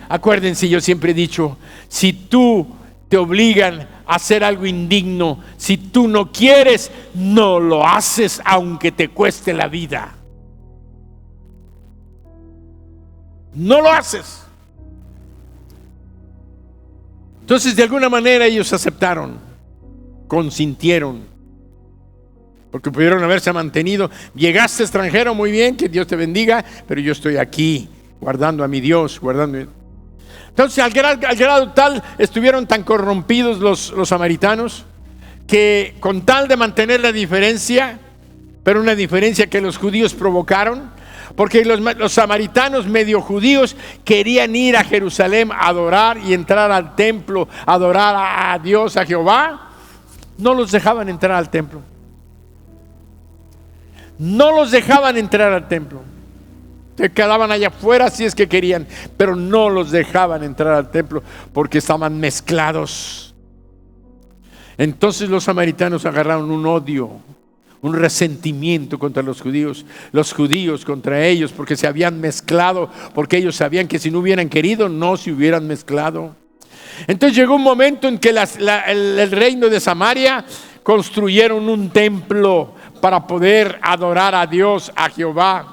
Acuérdense, yo siempre he dicho, si tú te obligan a hacer algo indigno, si tú no quieres, no lo haces aunque te cueste la vida. No lo haces. Entonces, de alguna manera ellos aceptaron, consintieron, porque pudieron haberse mantenido. Llegaste extranjero, muy bien, que Dios te bendiga, pero yo estoy aquí, guardando a mi Dios, guardando. Entonces, al grado tal, estuvieron tan corrompidos los samaritanos, que con tal de mantener la diferencia, pero una diferencia que los judíos provocaron, porque los samaritanos medio judíos querían ir a Jerusalén a adorar y entrar al templo, a adorar a Dios, a Jehová. No los dejaban entrar al templo. No los dejaban entrar al templo. Se quedaban allá afuera si es que querían, pero no los dejaban entrar al templo porque estaban mezclados. Entonces los samaritanos agarraron un odio, un resentimiento contra los judíos contra ellos, porque se habían mezclado, porque ellos sabían que si no hubieran querido, no se hubieran mezclado. Entonces llegó un momento en que el reino de Samaria construyeron un templo para poder adorar a Dios, a Jehová.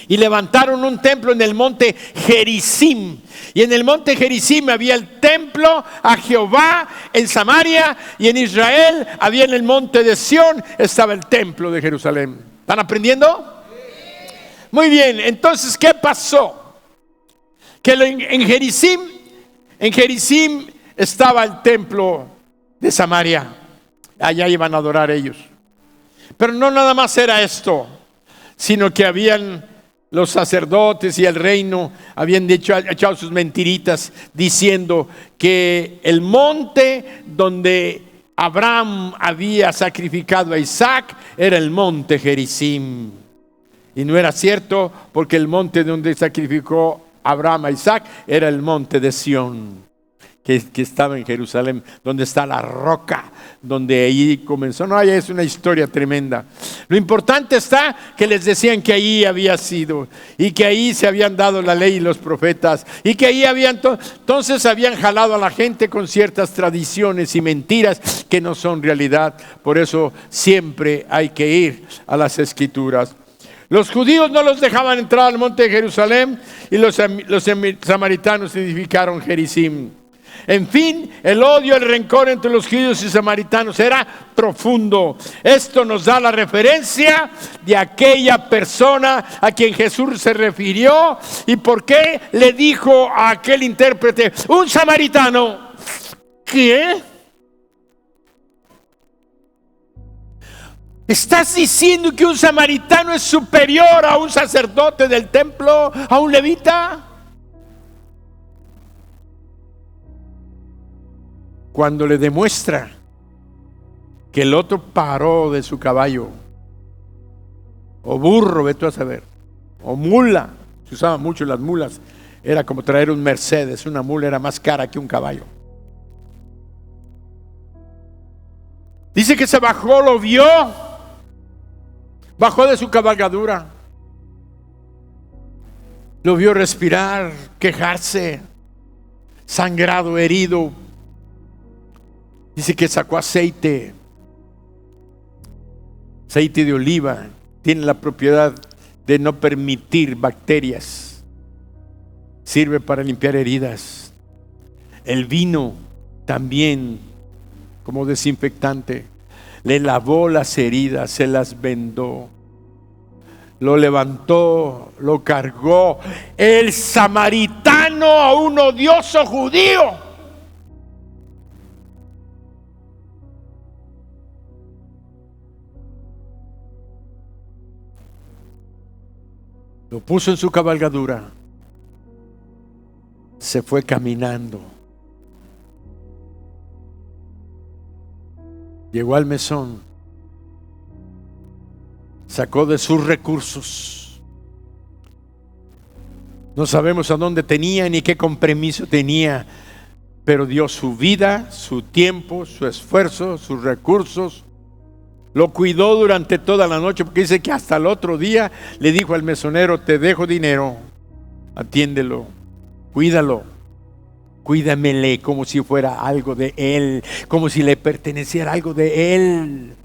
Y levantaron un templo en el monte Gerizim. Y en el monte Gerizim había el templo a Jehová en Samaria, y en Israel había en el monte de Sión estaba el templo de Jerusalén. ¿Están aprendiendo? Muy bien, entonces ¿qué pasó? Que en Gerizim estaba el templo de Samaria. Allá iban a adorar ellos. Pero no nada más era esto, sino que habían los sacerdotes y el reino habían echado sus mentiritas diciendo que el monte donde Abraham había sacrificado a Isaac era el monte Gerizim. Y no era cierto, porque el monte donde sacrificó Abraham a Isaac era el monte de Sión, que estaba en Jerusalén, donde está la roca, donde ahí comenzó. No, es una historia tremenda. Lo importante está que les decían que ahí había sido, y que ahí se habían dado la ley y los profetas, y que ahí entonces habían jalado a la gente con ciertas tradiciones y mentiras que no son realidad. Por eso siempre hay que ir a las Escrituras. Los judíos no los dejaban entrar al monte de Jerusalén, y los samaritanos edificaron Gerizim. En fin, el odio, el rencor entre los judíos y samaritanos era profundo. Esto nos da la referencia de aquella persona a quien Jesús se refirió, y por qué le dijo a aquel intérprete: un samaritano. ¿Qué? ¿Estás diciendo que un samaritano es superior a un sacerdote del templo, a un levita? Cuando le demuestra que el otro paró de su caballo, o burro, ve tú a saber, o mula, se usaban mucho las mulas, era como traer un Mercedes, una mula era más cara que un caballo. Dice que se bajó, lo vio, bajó de su cabalgadura, lo vio respirar, quejarse, sangrado, herido. Dice que sacó aceite de oliva, tiene la propiedad de no permitir bacterias. Sirve para limpiar heridas. El vino también como desinfectante. Le lavó las heridas, se las vendó. Lo levantó, lo cargó. El samaritano a un odioso judío. Lo puso en su cabalgadura. Se fue caminando. Llegó al mesón. Sacó de sus recursos. No sabemos a dónde tenía ni qué compromiso tenía, pero dio su vida, su tiempo, su esfuerzo, sus recursos. Lo cuidó durante toda la noche, porque dice que hasta el otro día le dijo al mesonero: te dejo dinero, atiéndelo, cuídalo, cuídamele como si fuera algo de él, como si le perteneciera algo de él.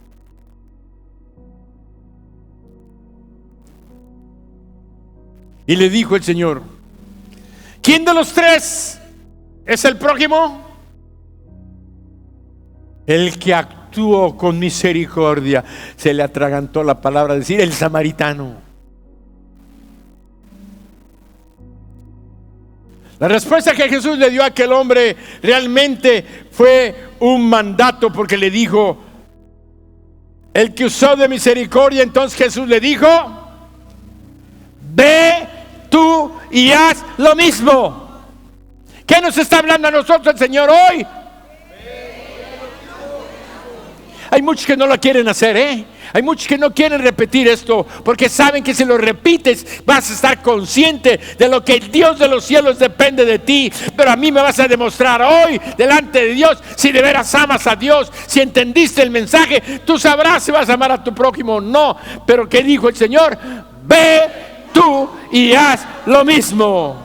Y le dijo el Señor: ¿quién de los tres es el prójimo? El que actuó con misericordia. Se le atragantó la palabra decir el samaritano. La respuesta que Jesús le dio a aquel hombre realmente fue un mandato, porque le dijo: el que usó de misericordia. Entonces Jesús le dijo: ve tú y haz lo mismo. ¿Qué nos está hablando a nosotros el Señor hoy? Hay muchos que no lo quieren hacer, Hay muchos que no quieren repetir esto, porque saben que si lo repites vas a estar consciente de lo que el Dios de los cielos depende de ti. Pero a mí me vas a demostrar hoy delante de Dios si de veras amas a Dios, si entendiste el mensaje. Tú sabrás si vas a amar a tu prójimo o no. Pero ¿qué dijo el Señor? Ve tú y haz lo mismo.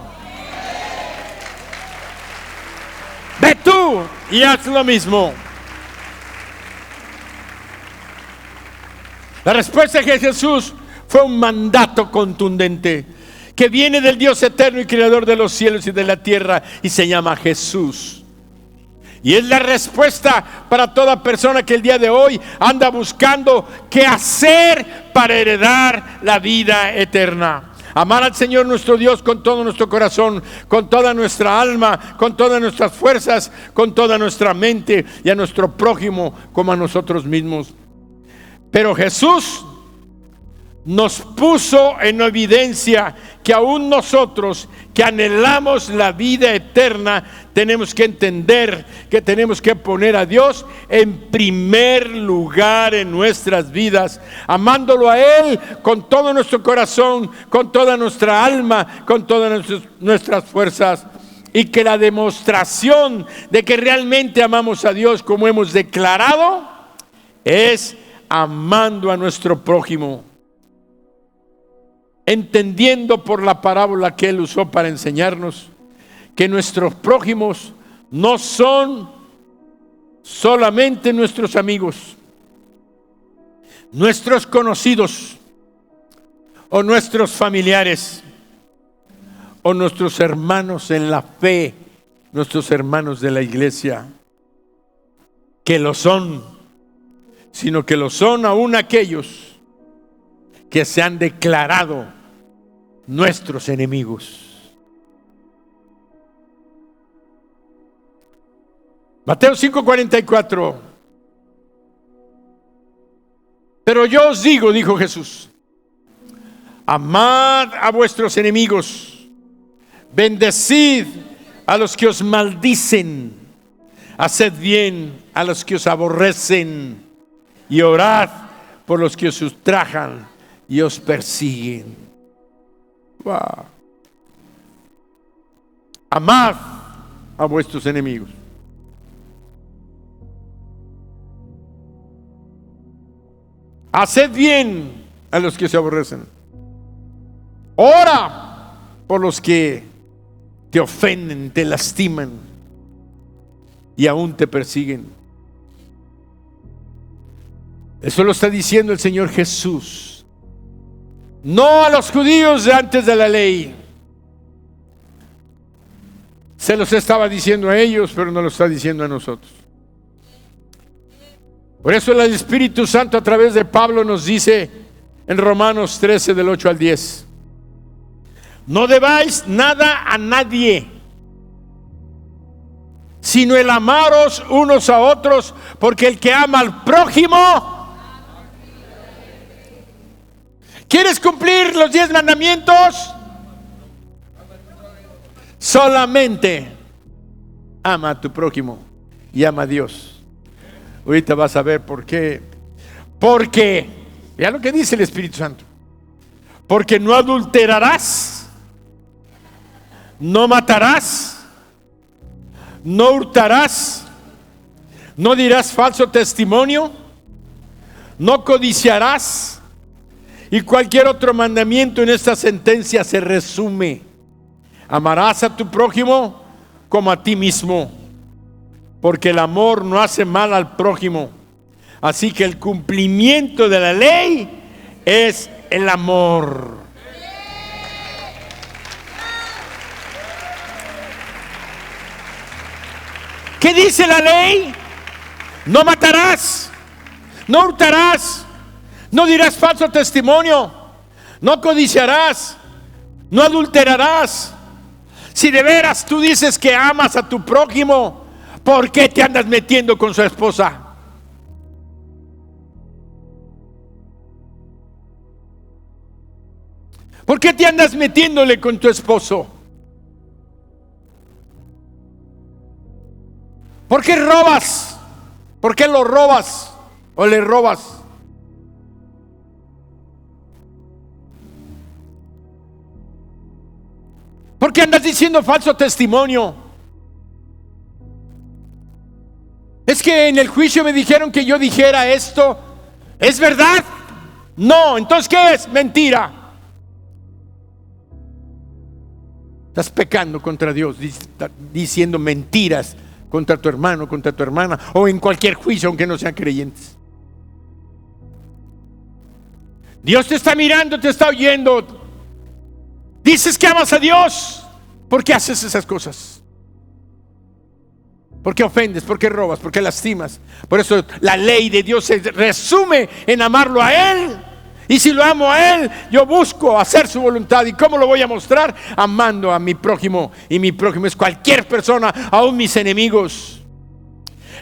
Ve tú y haz lo mismo. La respuesta de Jesús fue un mandato contundente que viene del Dios eterno y creador de los cielos y de la tierra, y se llama Jesús. Y es la respuesta para toda persona que el día de hoy anda buscando qué hacer para heredar la vida eterna. Amar al Señor nuestro Dios con todo nuestro corazón, con toda nuestra alma, con todas nuestras fuerzas, con toda nuestra mente, y a nuestro prójimo como a nosotros mismos. Pero Jesús nos puso en evidencia que aún nosotros que anhelamos la vida eterna tenemos que entender que tenemos que poner a Dios en primer lugar en nuestras vidas, amándolo a Él con todo nuestro corazón, con toda nuestra alma, con todas nuestras fuerzas. Y que la demostración de que realmente amamos a Dios, como hemos declarado, es amando a nuestro prójimo, entendiendo por la parábola que Él usó para enseñarnos que nuestros prójimos no son solamente nuestros amigos, nuestros conocidos, o nuestros familiares, o nuestros hermanos en la fe, nuestros hermanos de la iglesia, que lo son, sino que lo son aún aquellos que se han declarado nuestros enemigos. Mateo 5:44. Pero yo os digo, dijo Jesús, amad a vuestros enemigos, bendecid a los que os maldicen, haced bien a los que os aborrecen, y orad por los que os ultrajan y os persiguen. Wow. Amad a vuestros enemigos. Haced bien a los que se aborrecen. Ora por los que te ofenden, te lastiman y aún te persiguen. Eso lo está diciendo el Señor Jesús no a los judíos de antes de la ley. Se los estaba diciendo a ellos, pero no lo está diciendo a nosotros. Por eso el Espíritu Santo a través de Pablo nos dice en Romanos 13 del 8 al 10: no debáis nada a nadie, sino el amaros unos a otros, porque el que ama al prójimo. ¿Quieres cumplir los 10 mandamientos? Solamente ama a tu prójimo y ama a Dios. Ahorita vas a ver por qué. Porque, ya lo que dice el Espíritu Santo: porque no adulterarás, no matarás, no hurtarás, no dirás falso testimonio, no codiciarás. Y cualquier otro mandamiento en esta sentencia se resume: amarás a tu prójimo como a ti mismo, porque el amor no hace mal al prójimo. Así que el cumplimiento de la ley es el amor. ¿Qué dice la ley? No matarás, no hurtarás, no dirás falso testimonio, no codiciarás, no adulterarás. Si de veras tú dices que amas a tu prójimo, ¿por qué te andas metiendo con su esposa? ¿Por qué te andas metiéndole con tu esposo? ¿Por qué robas? ¿Por qué lo robas o le robas? ¿Por qué andas diciendo falso testimonio? Es que en el juicio me dijeron que yo dijera esto. ¿Es verdad? No. Entonces, ¿qué es? Mentira. Estás pecando contra Dios, diciendo mentiras contra tu hermano, contra tu hermana, o en cualquier juicio, aunque no sean creyentes. Dios te está mirando, te está oyendo. Dices que amas a Dios. ¿Por qué haces esas cosas? ¿Por qué ofendes? ¿Por qué robas? ¿Por qué lastimas? Por eso la ley de Dios se resume en amarlo a Él. Y si lo amo a Él, yo busco hacer su voluntad. ¿Y cómo lo voy a mostrar? Amando a mi prójimo. Y mi prójimo es cualquier persona, aún mis enemigos.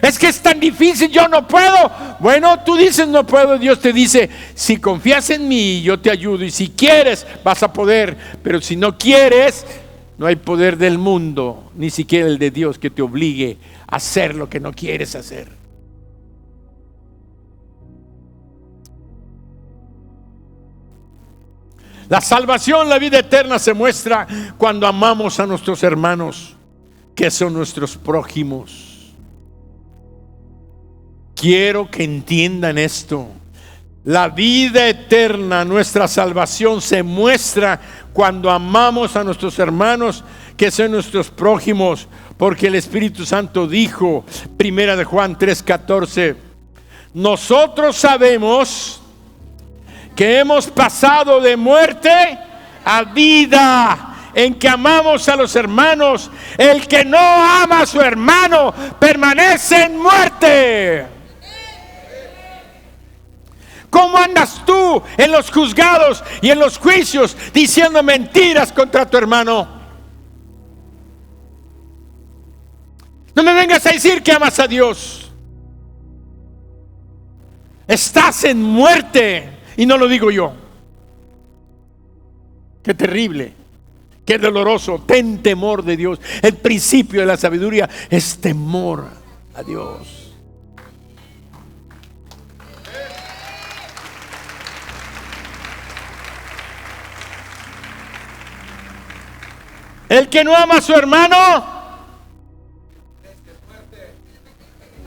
Es que es tan difícil, yo no puedo. Bueno, tú dices no puedo, Dios te dice: si confías en mí, yo te ayudo. Y si quieres, vas a poder. Pero si no quieres, no hay poder del mundo, ni siquiera el de Dios, que te obligue a hacer lo que no quieres hacer. La salvación, la vida eterna se muestra cuando amamos a nuestros hermanos, que son nuestros prójimos. Quiero que entiendan esto. La vida eterna, nuestra salvación, se muestra cuando amamos a nuestros hermanos, que son nuestros prójimos, porque el Espíritu Santo dijo, 1 Juan 3:14: nosotros sabemos que hemos pasado de muerte a vida, en que amamos a los hermanos. El que no ama a su hermano permanece en muerte. ¿Cómo andas tú en los juzgados y en los juicios diciendo mentiras contra tu hermano? No me vengas a decir que amas a Dios. Estás en muerte. Y no lo digo yo. Qué terrible, qué doloroso. Ten temor de Dios. El principio de la sabiduría es temor a Dios. El que no ama a su hermano,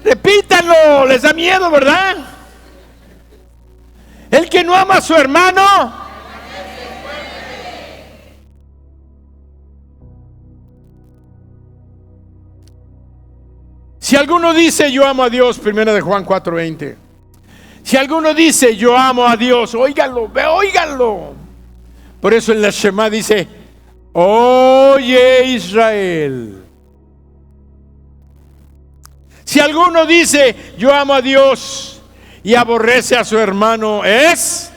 repítanlo, les da miedo, ¿verdad? El que no ama a su hermano, si alguno dice yo amo a Dios, 1 Juan 4:20, si alguno dice yo amo a Dios, óiganlo, óiganlo. Por eso en la Shema dice: oye Israel. Si alguno dice yo amo a Dios y aborrece a su hermano, es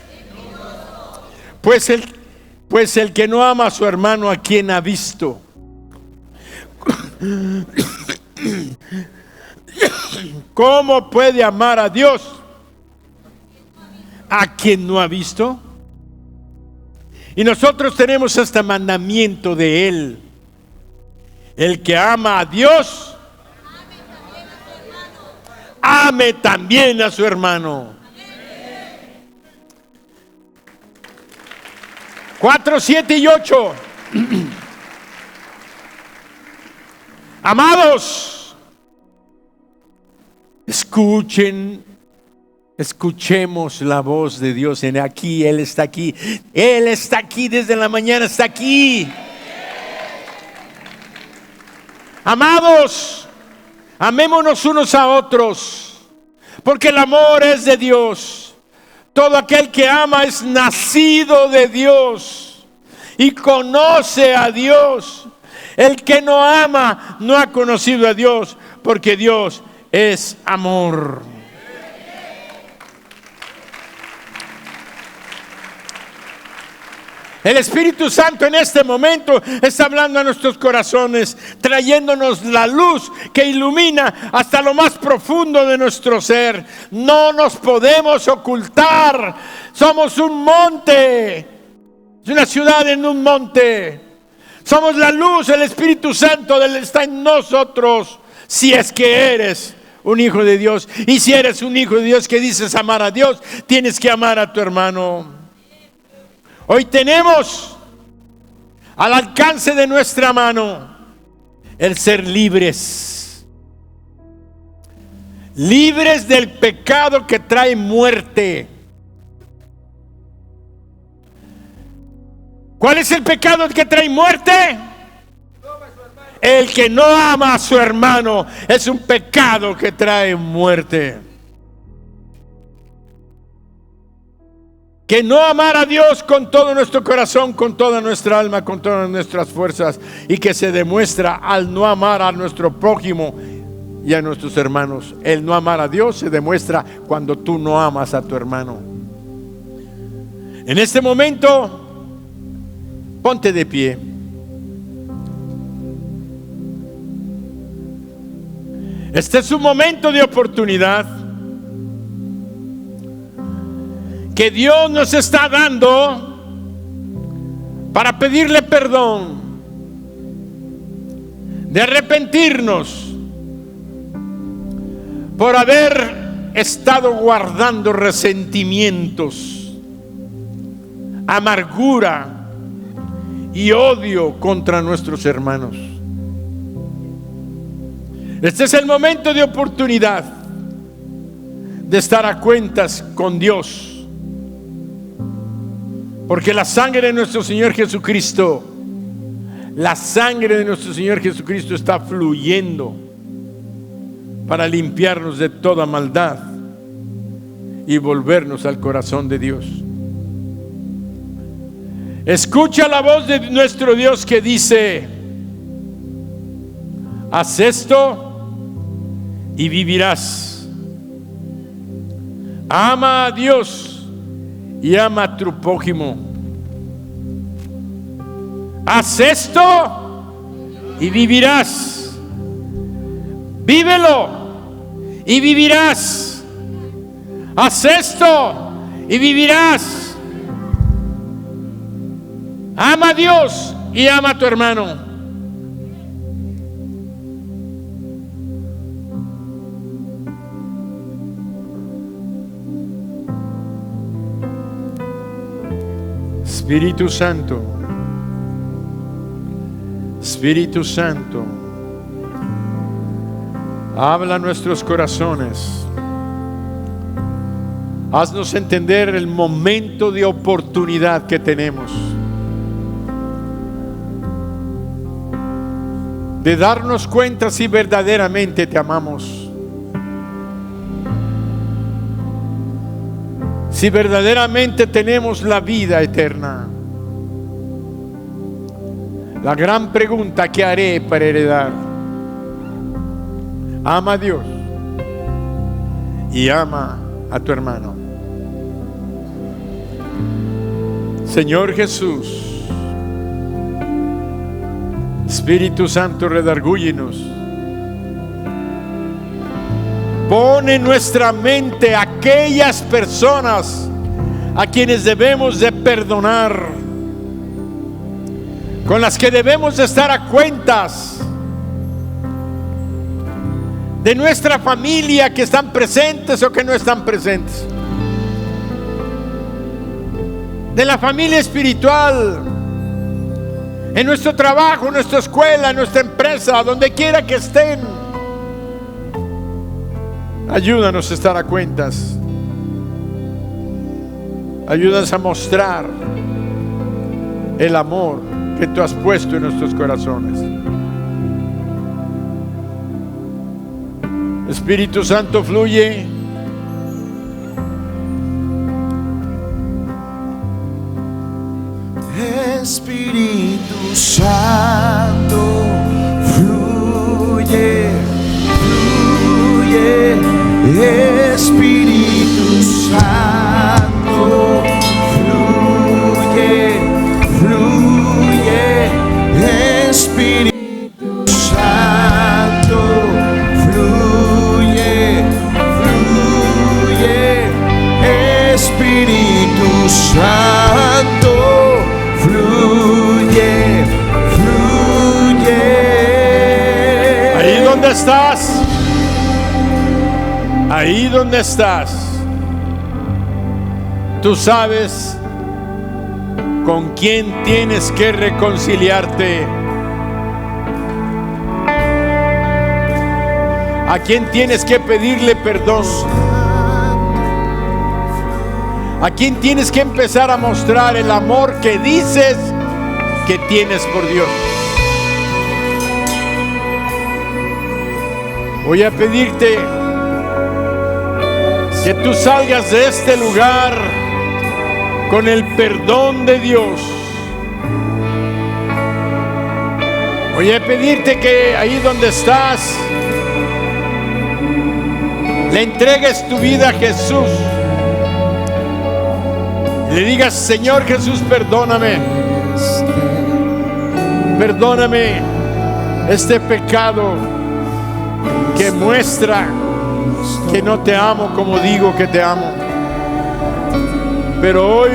pues el que no ama a su hermano, ¿a quién ha visto? ¿Cómo puede amar a Dios a quien no ha visto? Y nosotros tenemos este mandamiento de Él: el que ama a Dios, ame también a su hermano. 4, 7 y 8. Amados, escuchemos la voz de Dios en aquí. Él está aquí. Él está aquí desde la mañana, está aquí. Amados, amémonos unos a otros, porque el amor es de Dios. Todo aquel que ama es nacido de Dios y conoce a Dios. El que no ama no ha conocido a Dios, porque Dios es amor. El Espíritu Santo en este momento está hablando a nuestros corazones, trayéndonos la luz que ilumina hasta lo más profundo de nuestro ser. No nos podemos ocultar. Somos un monte, es una ciudad en un monte. Somos la luz, el Espíritu Santo está en nosotros. Si es que eres un hijo de Dios, y si eres un hijo de Dios que dices amar a Dios, tienes que amar a tu hermano. Hoy tenemos al alcance de nuestra mano el ser libres. Libres del pecado que trae muerte. ¿Cuál es el pecado que trae muerte? El que no ama a su hermano es un pecado que trae muerte. Que no amar a Dios con todo nuestro corazón, con toda nuestra alma, con todas nuestras fuerzas, y que se demuestra al no amar a nuestro prójimo y a nuestros hermanos. El no amar a Dios se demuestra cuando tú no amas a tu hermano. En este momento, ponte de pie. Este es un momento de oportunidad que Dios nos está dando para pedirle perdón, de arrepentirnos por haber estado guardando resentimientos, amargura y odio contra nuestros hermanos. Este es el momento de oportunidad de estar a cuentas con Dios. Porque la sangre de nuestro Señor Jesucristo, la sangre de nuestro Señor Jesucristo está fluyendo para limpiarnos de toda maldad y volvernos al corazón de Dios. Escucha la voz de nuestro Dios que dice: haz esto y vivirás. Ama a Dios y ama a tu prójimo. Haz esto y vivirás. Vívelo y vivirás. Haz esto y vivirás. Ama a Dios y ama a tu hermano. Espíritu Santo, Espíritu Santo, habla a nuestros corazones. Haznos entender el momento de oportunidad que tenemos de darnos cuenta si verdaderamente te amamos, si verdaderamente tenemos la vida eterna. La gran pregunta: ¿qué haré para heredar? Ama a Dios y ama a tu hermano. Señor Jesús, Espíritu Santo, redargúyenos. Pon en nuestra mente aquellas personas a quienes debemos de perdonar, con las que debemos de estar a cuentas, de nuestra familia, que están presentes o que no están presentes, de la familia espiritual, en nuestro trabajo, en nuestra escuela, en nuestra empresa, donde quiera que estén. Ayúdanos a estar a cuentas. Ayúdanos a mostrar el amor que tú has puesto en nuestros corazones. Espíritu Santo, fluye. Espíritu Santo, fluye, fluye. Espíritu Santo, fluye, fluye. Espíritu Santo, fluye, fluye. Espíritu Santo, fluye, fluye. Ahí donde estás, ahí donde estás, tú sabes con quién tienes que reconciliarte, a quién tienes que pedirle perdón, a quién tienes que empezar a mostrar el amor que dices que tienes por Dios. Voy a pedirte que tú salgas de este lugar con el perdón de Dios. Voy a pedirte que ahí donde estás le entregues tu vida a Jesús. Le digas: Señor Jesús, perdóname. Perdóname este pecado que muestra que no te amo como digo que te amo. Pero hoy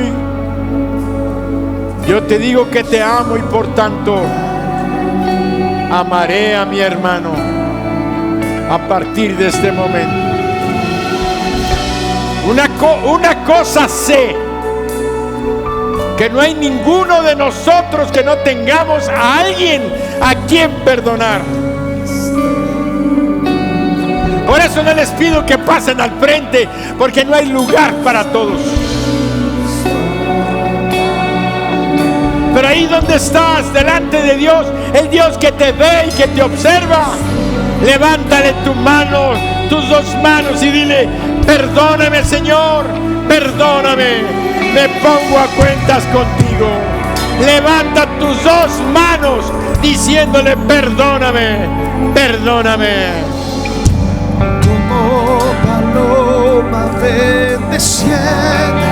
yo te digo que te amo, y por tanto amaré a mi hermano a partir de este momento. Una cosa sé, que no hay ninguno de nosotros que no tengamos a alguien a quien perdonar. Por eso no les pido que pasen al frente, porque no hay lugar para todos. Pero ahí donde estás, delante de Dios, el Dios que te ve y que te observa, levántale tu mano, tus dos manos, y dile: perdóname, Señor, perdóname, me pongo a cuentas contigo. Levanta tus dos manos diciéndole: perdóname, perdóname. Como paloma bendeciente,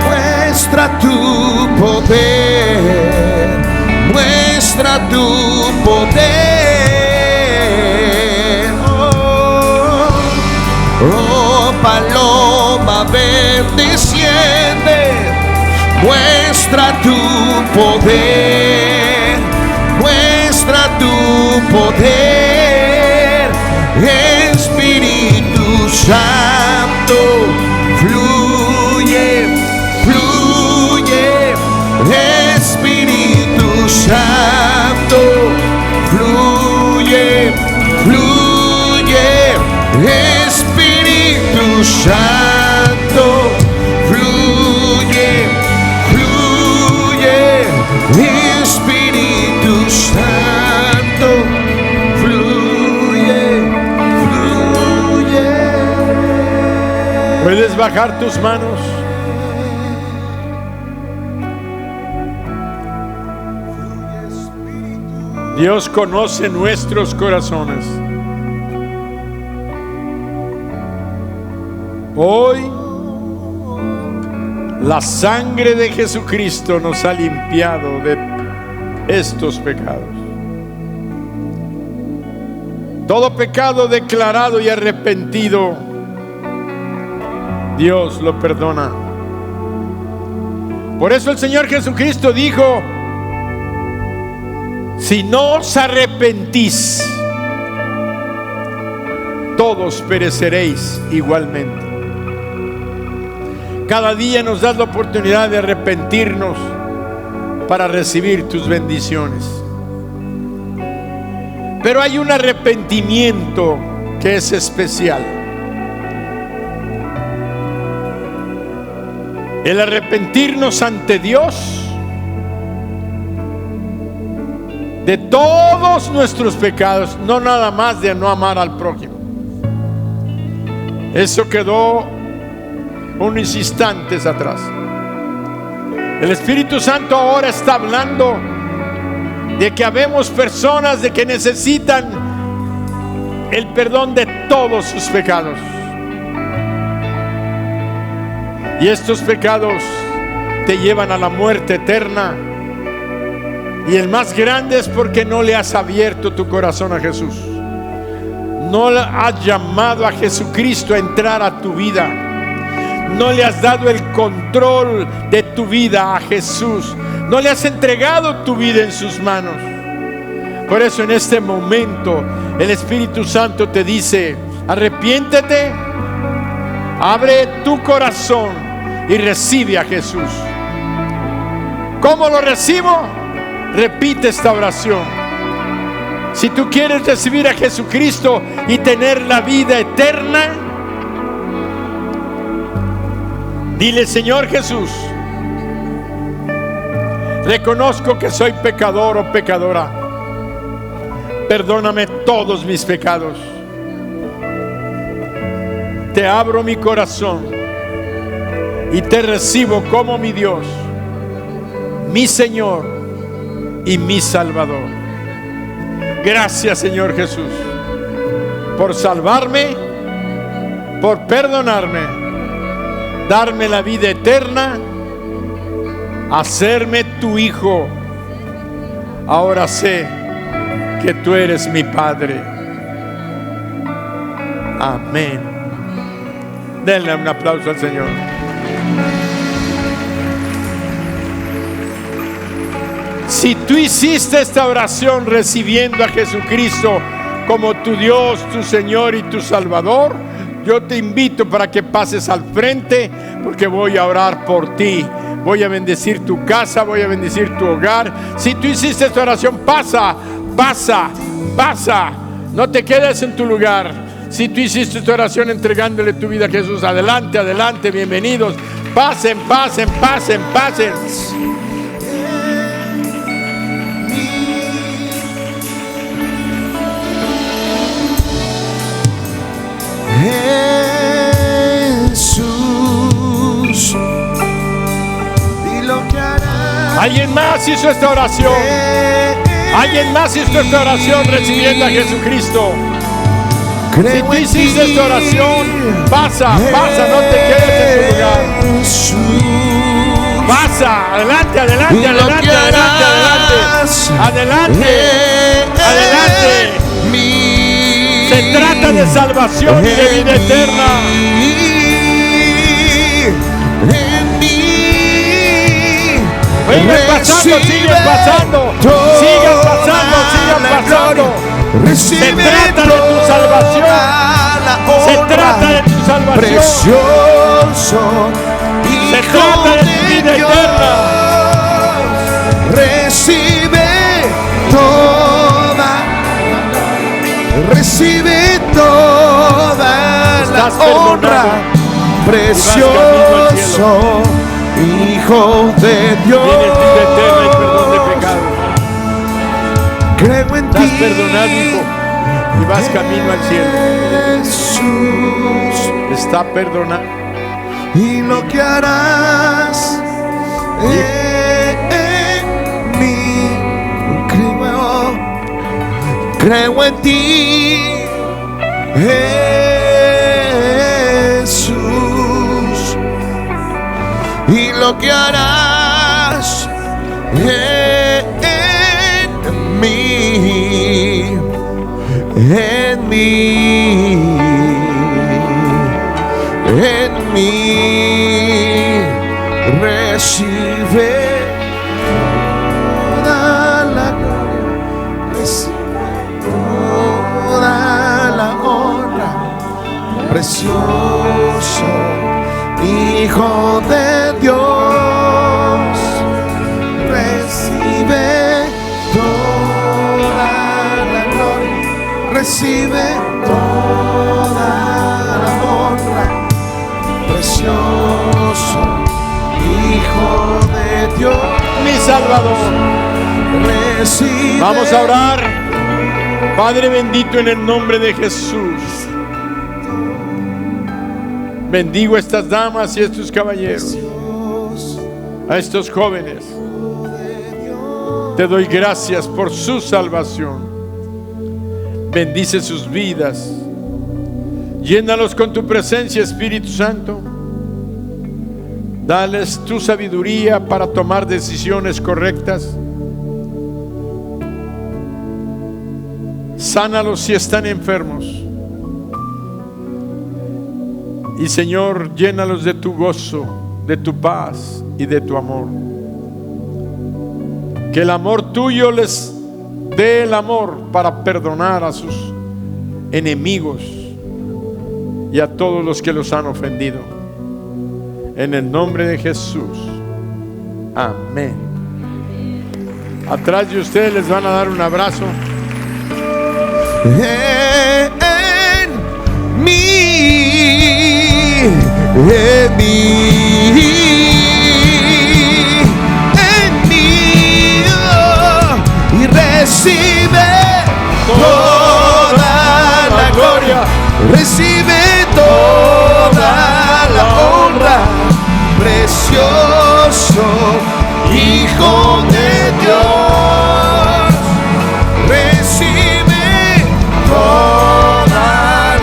muestra tu poder, muestra tu poder. Oh, paloma bendeciente, muestra tu poder, muestra tu poder. Espíritu Santo, fluye, fluye. Espíritu Santo, fluye, fluye. Espíritu Santo, fluye, fluye. Espíritu Santo, fluye, fluye. Puedes bajar tus manos. Dios conoce nuestros corazones. Hoy la sangre de Jesucristo nos ha limpiado de estos pecados. Todo pecado declarado y arrepentido, Dios lo perdona. Por eso el Señor Jesucristo dijo: si no os arrepentís, todos pereceréis igualmente. Cada día nos das la oportunidad de arrepentirnos para recibir tus bendiciones. Pero hay un arrepentimiento que es especial. El arrepentirnos ante Dios de todos nuestros pecados, no nada más de no amar al prójimo. Eso quedó unos instantes atrás. El Espíritu Santo ahora está hablando de que habemos personas de que necesitan el perdón de todos sus pecados. Y estos pecados te llevan a la muerte eterna. Y el más grande es porque no le has abierto tu corazón a Jesús. No le has llamado a Jesucristo a entrar a tu vida. No le has dado el control de tu vida a Jesús. No le has entregado tu vida en sus manos. Por eso en este momento el Espíritu Santo te dice: arrepiéntete, abre tu corazón y recibe a Jesús. ¿Cómo lo recibo? Repite esta oración. Si tú quieres recibir a Jesucristo y tener la vida eterna, dile: Señor Jesús, reconozco que soy pecador o pecadora. Perdóname todos mis pecados. Te abro mi corazón y te recibo como mi Dios, mi Señor y mi Salvador. Gracias, Señor Jesús, por salvarme, por perdonarme, darme la vida eterna, hacerme tu hijo. Ahora sé que tú eres mi Padre. Amén. Denle un aplauso al Señor. Si tú hiciste esta oración recibiendo a Jesucristo como tu Dios, tu Señor y tu Salvador, yo te invito para que pases al frente, porque voy a orar por ti. Voy a bendecir tu casa, voy a bendecir tu hogar. Si tú hiciste esta oración, pasa. No te quedes en tu lugar. Si tú hiciste esta oración entregándole tu vida a Jesús, adelante, adelante, bienvenidos. Pasen. Jesús, y lo que hará. ¿Alguien más hizo esta oración? ¿Alguien más hizo esta oración recibiendo a Jesucristo? Si tú hiciste esta oración, pasa, no te quedes en tu lugar. Pasa, adelante. Se trata de salvación y de vida eterna. Sigan pasando. Se trata de tu salvación. Precioso. Se trata de tu vida eterna. Recibe toda la honra. Precioso Hijo de Dios. Tienes vida eterna y perdón de pecados. Creo en ti. Estás perdonado, hijo, y vas camino al cielo. Jesús, está perdonado. Y lo que harás en mí, creo creo en ti, Jesús, y lo que harás en mí, en mí, en mí, recibe toda la gloria, recibe toda la honra, precioso Hijo de Dios, recibe toda la gloria, recibe toda la honra, precioso Hijo de Dios, mi Salvador. recibe. Vamos a orar. Padre bendito, en el nombre de Jesús, bendigo a estas damas y a estos caballeros, a estos jóvenes. Te doy gracias por su salvación. Bendice sus vidas. Llénalos con tu presencia, Espíritu Santo. Dales tu sabiduría para tomar decisiones correctas. Sánalos si están enfermos. Y Señor, llénalos de tu gozo, de tu paz y de tu amor. Que el amor tuyo les dé el amor para perdonar a sus enemigos y a todos los que los han ofendido. En el nombre de Jesús. Amén. Atrás de ustedes les van a dar un abrazo. En mí, en mí, oh, y recibe toda la gloria, recibe toda la honra, precioso Hijo de Dios, recibe toda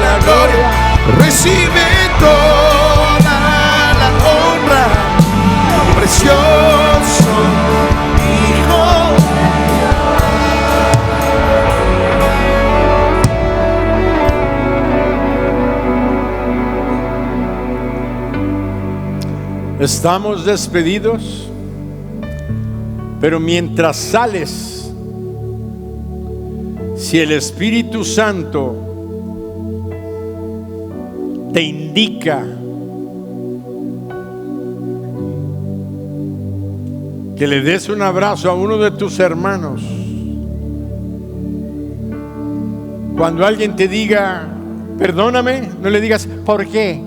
la gloria, recibe toda la honra, precioso Hijo de Dios. Estamos despedidos, pero mientras sales, si el Espíritu Santo te indica que le des un abrazo a uno de tus hermanos, cuando alguien te diga perdóname, no le digas ¿por qué?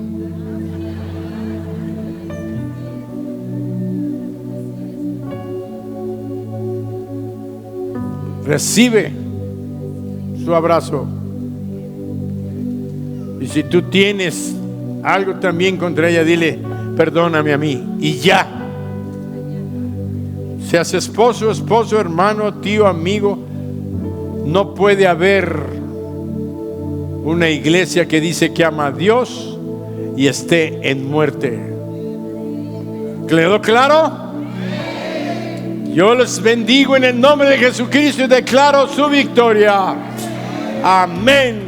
Recibe su abrazo. Y si tú tienes algo también contra ella, dile perdóname a mí y ya. Seas esposo, hermano, tío, amigo, no puede haber una iglesia que dice que ama a Dios y esté en muerte. ¿Quedó claro? Yo les bendigo en el nombre de Jesucristo y declaro su victoria. Amén.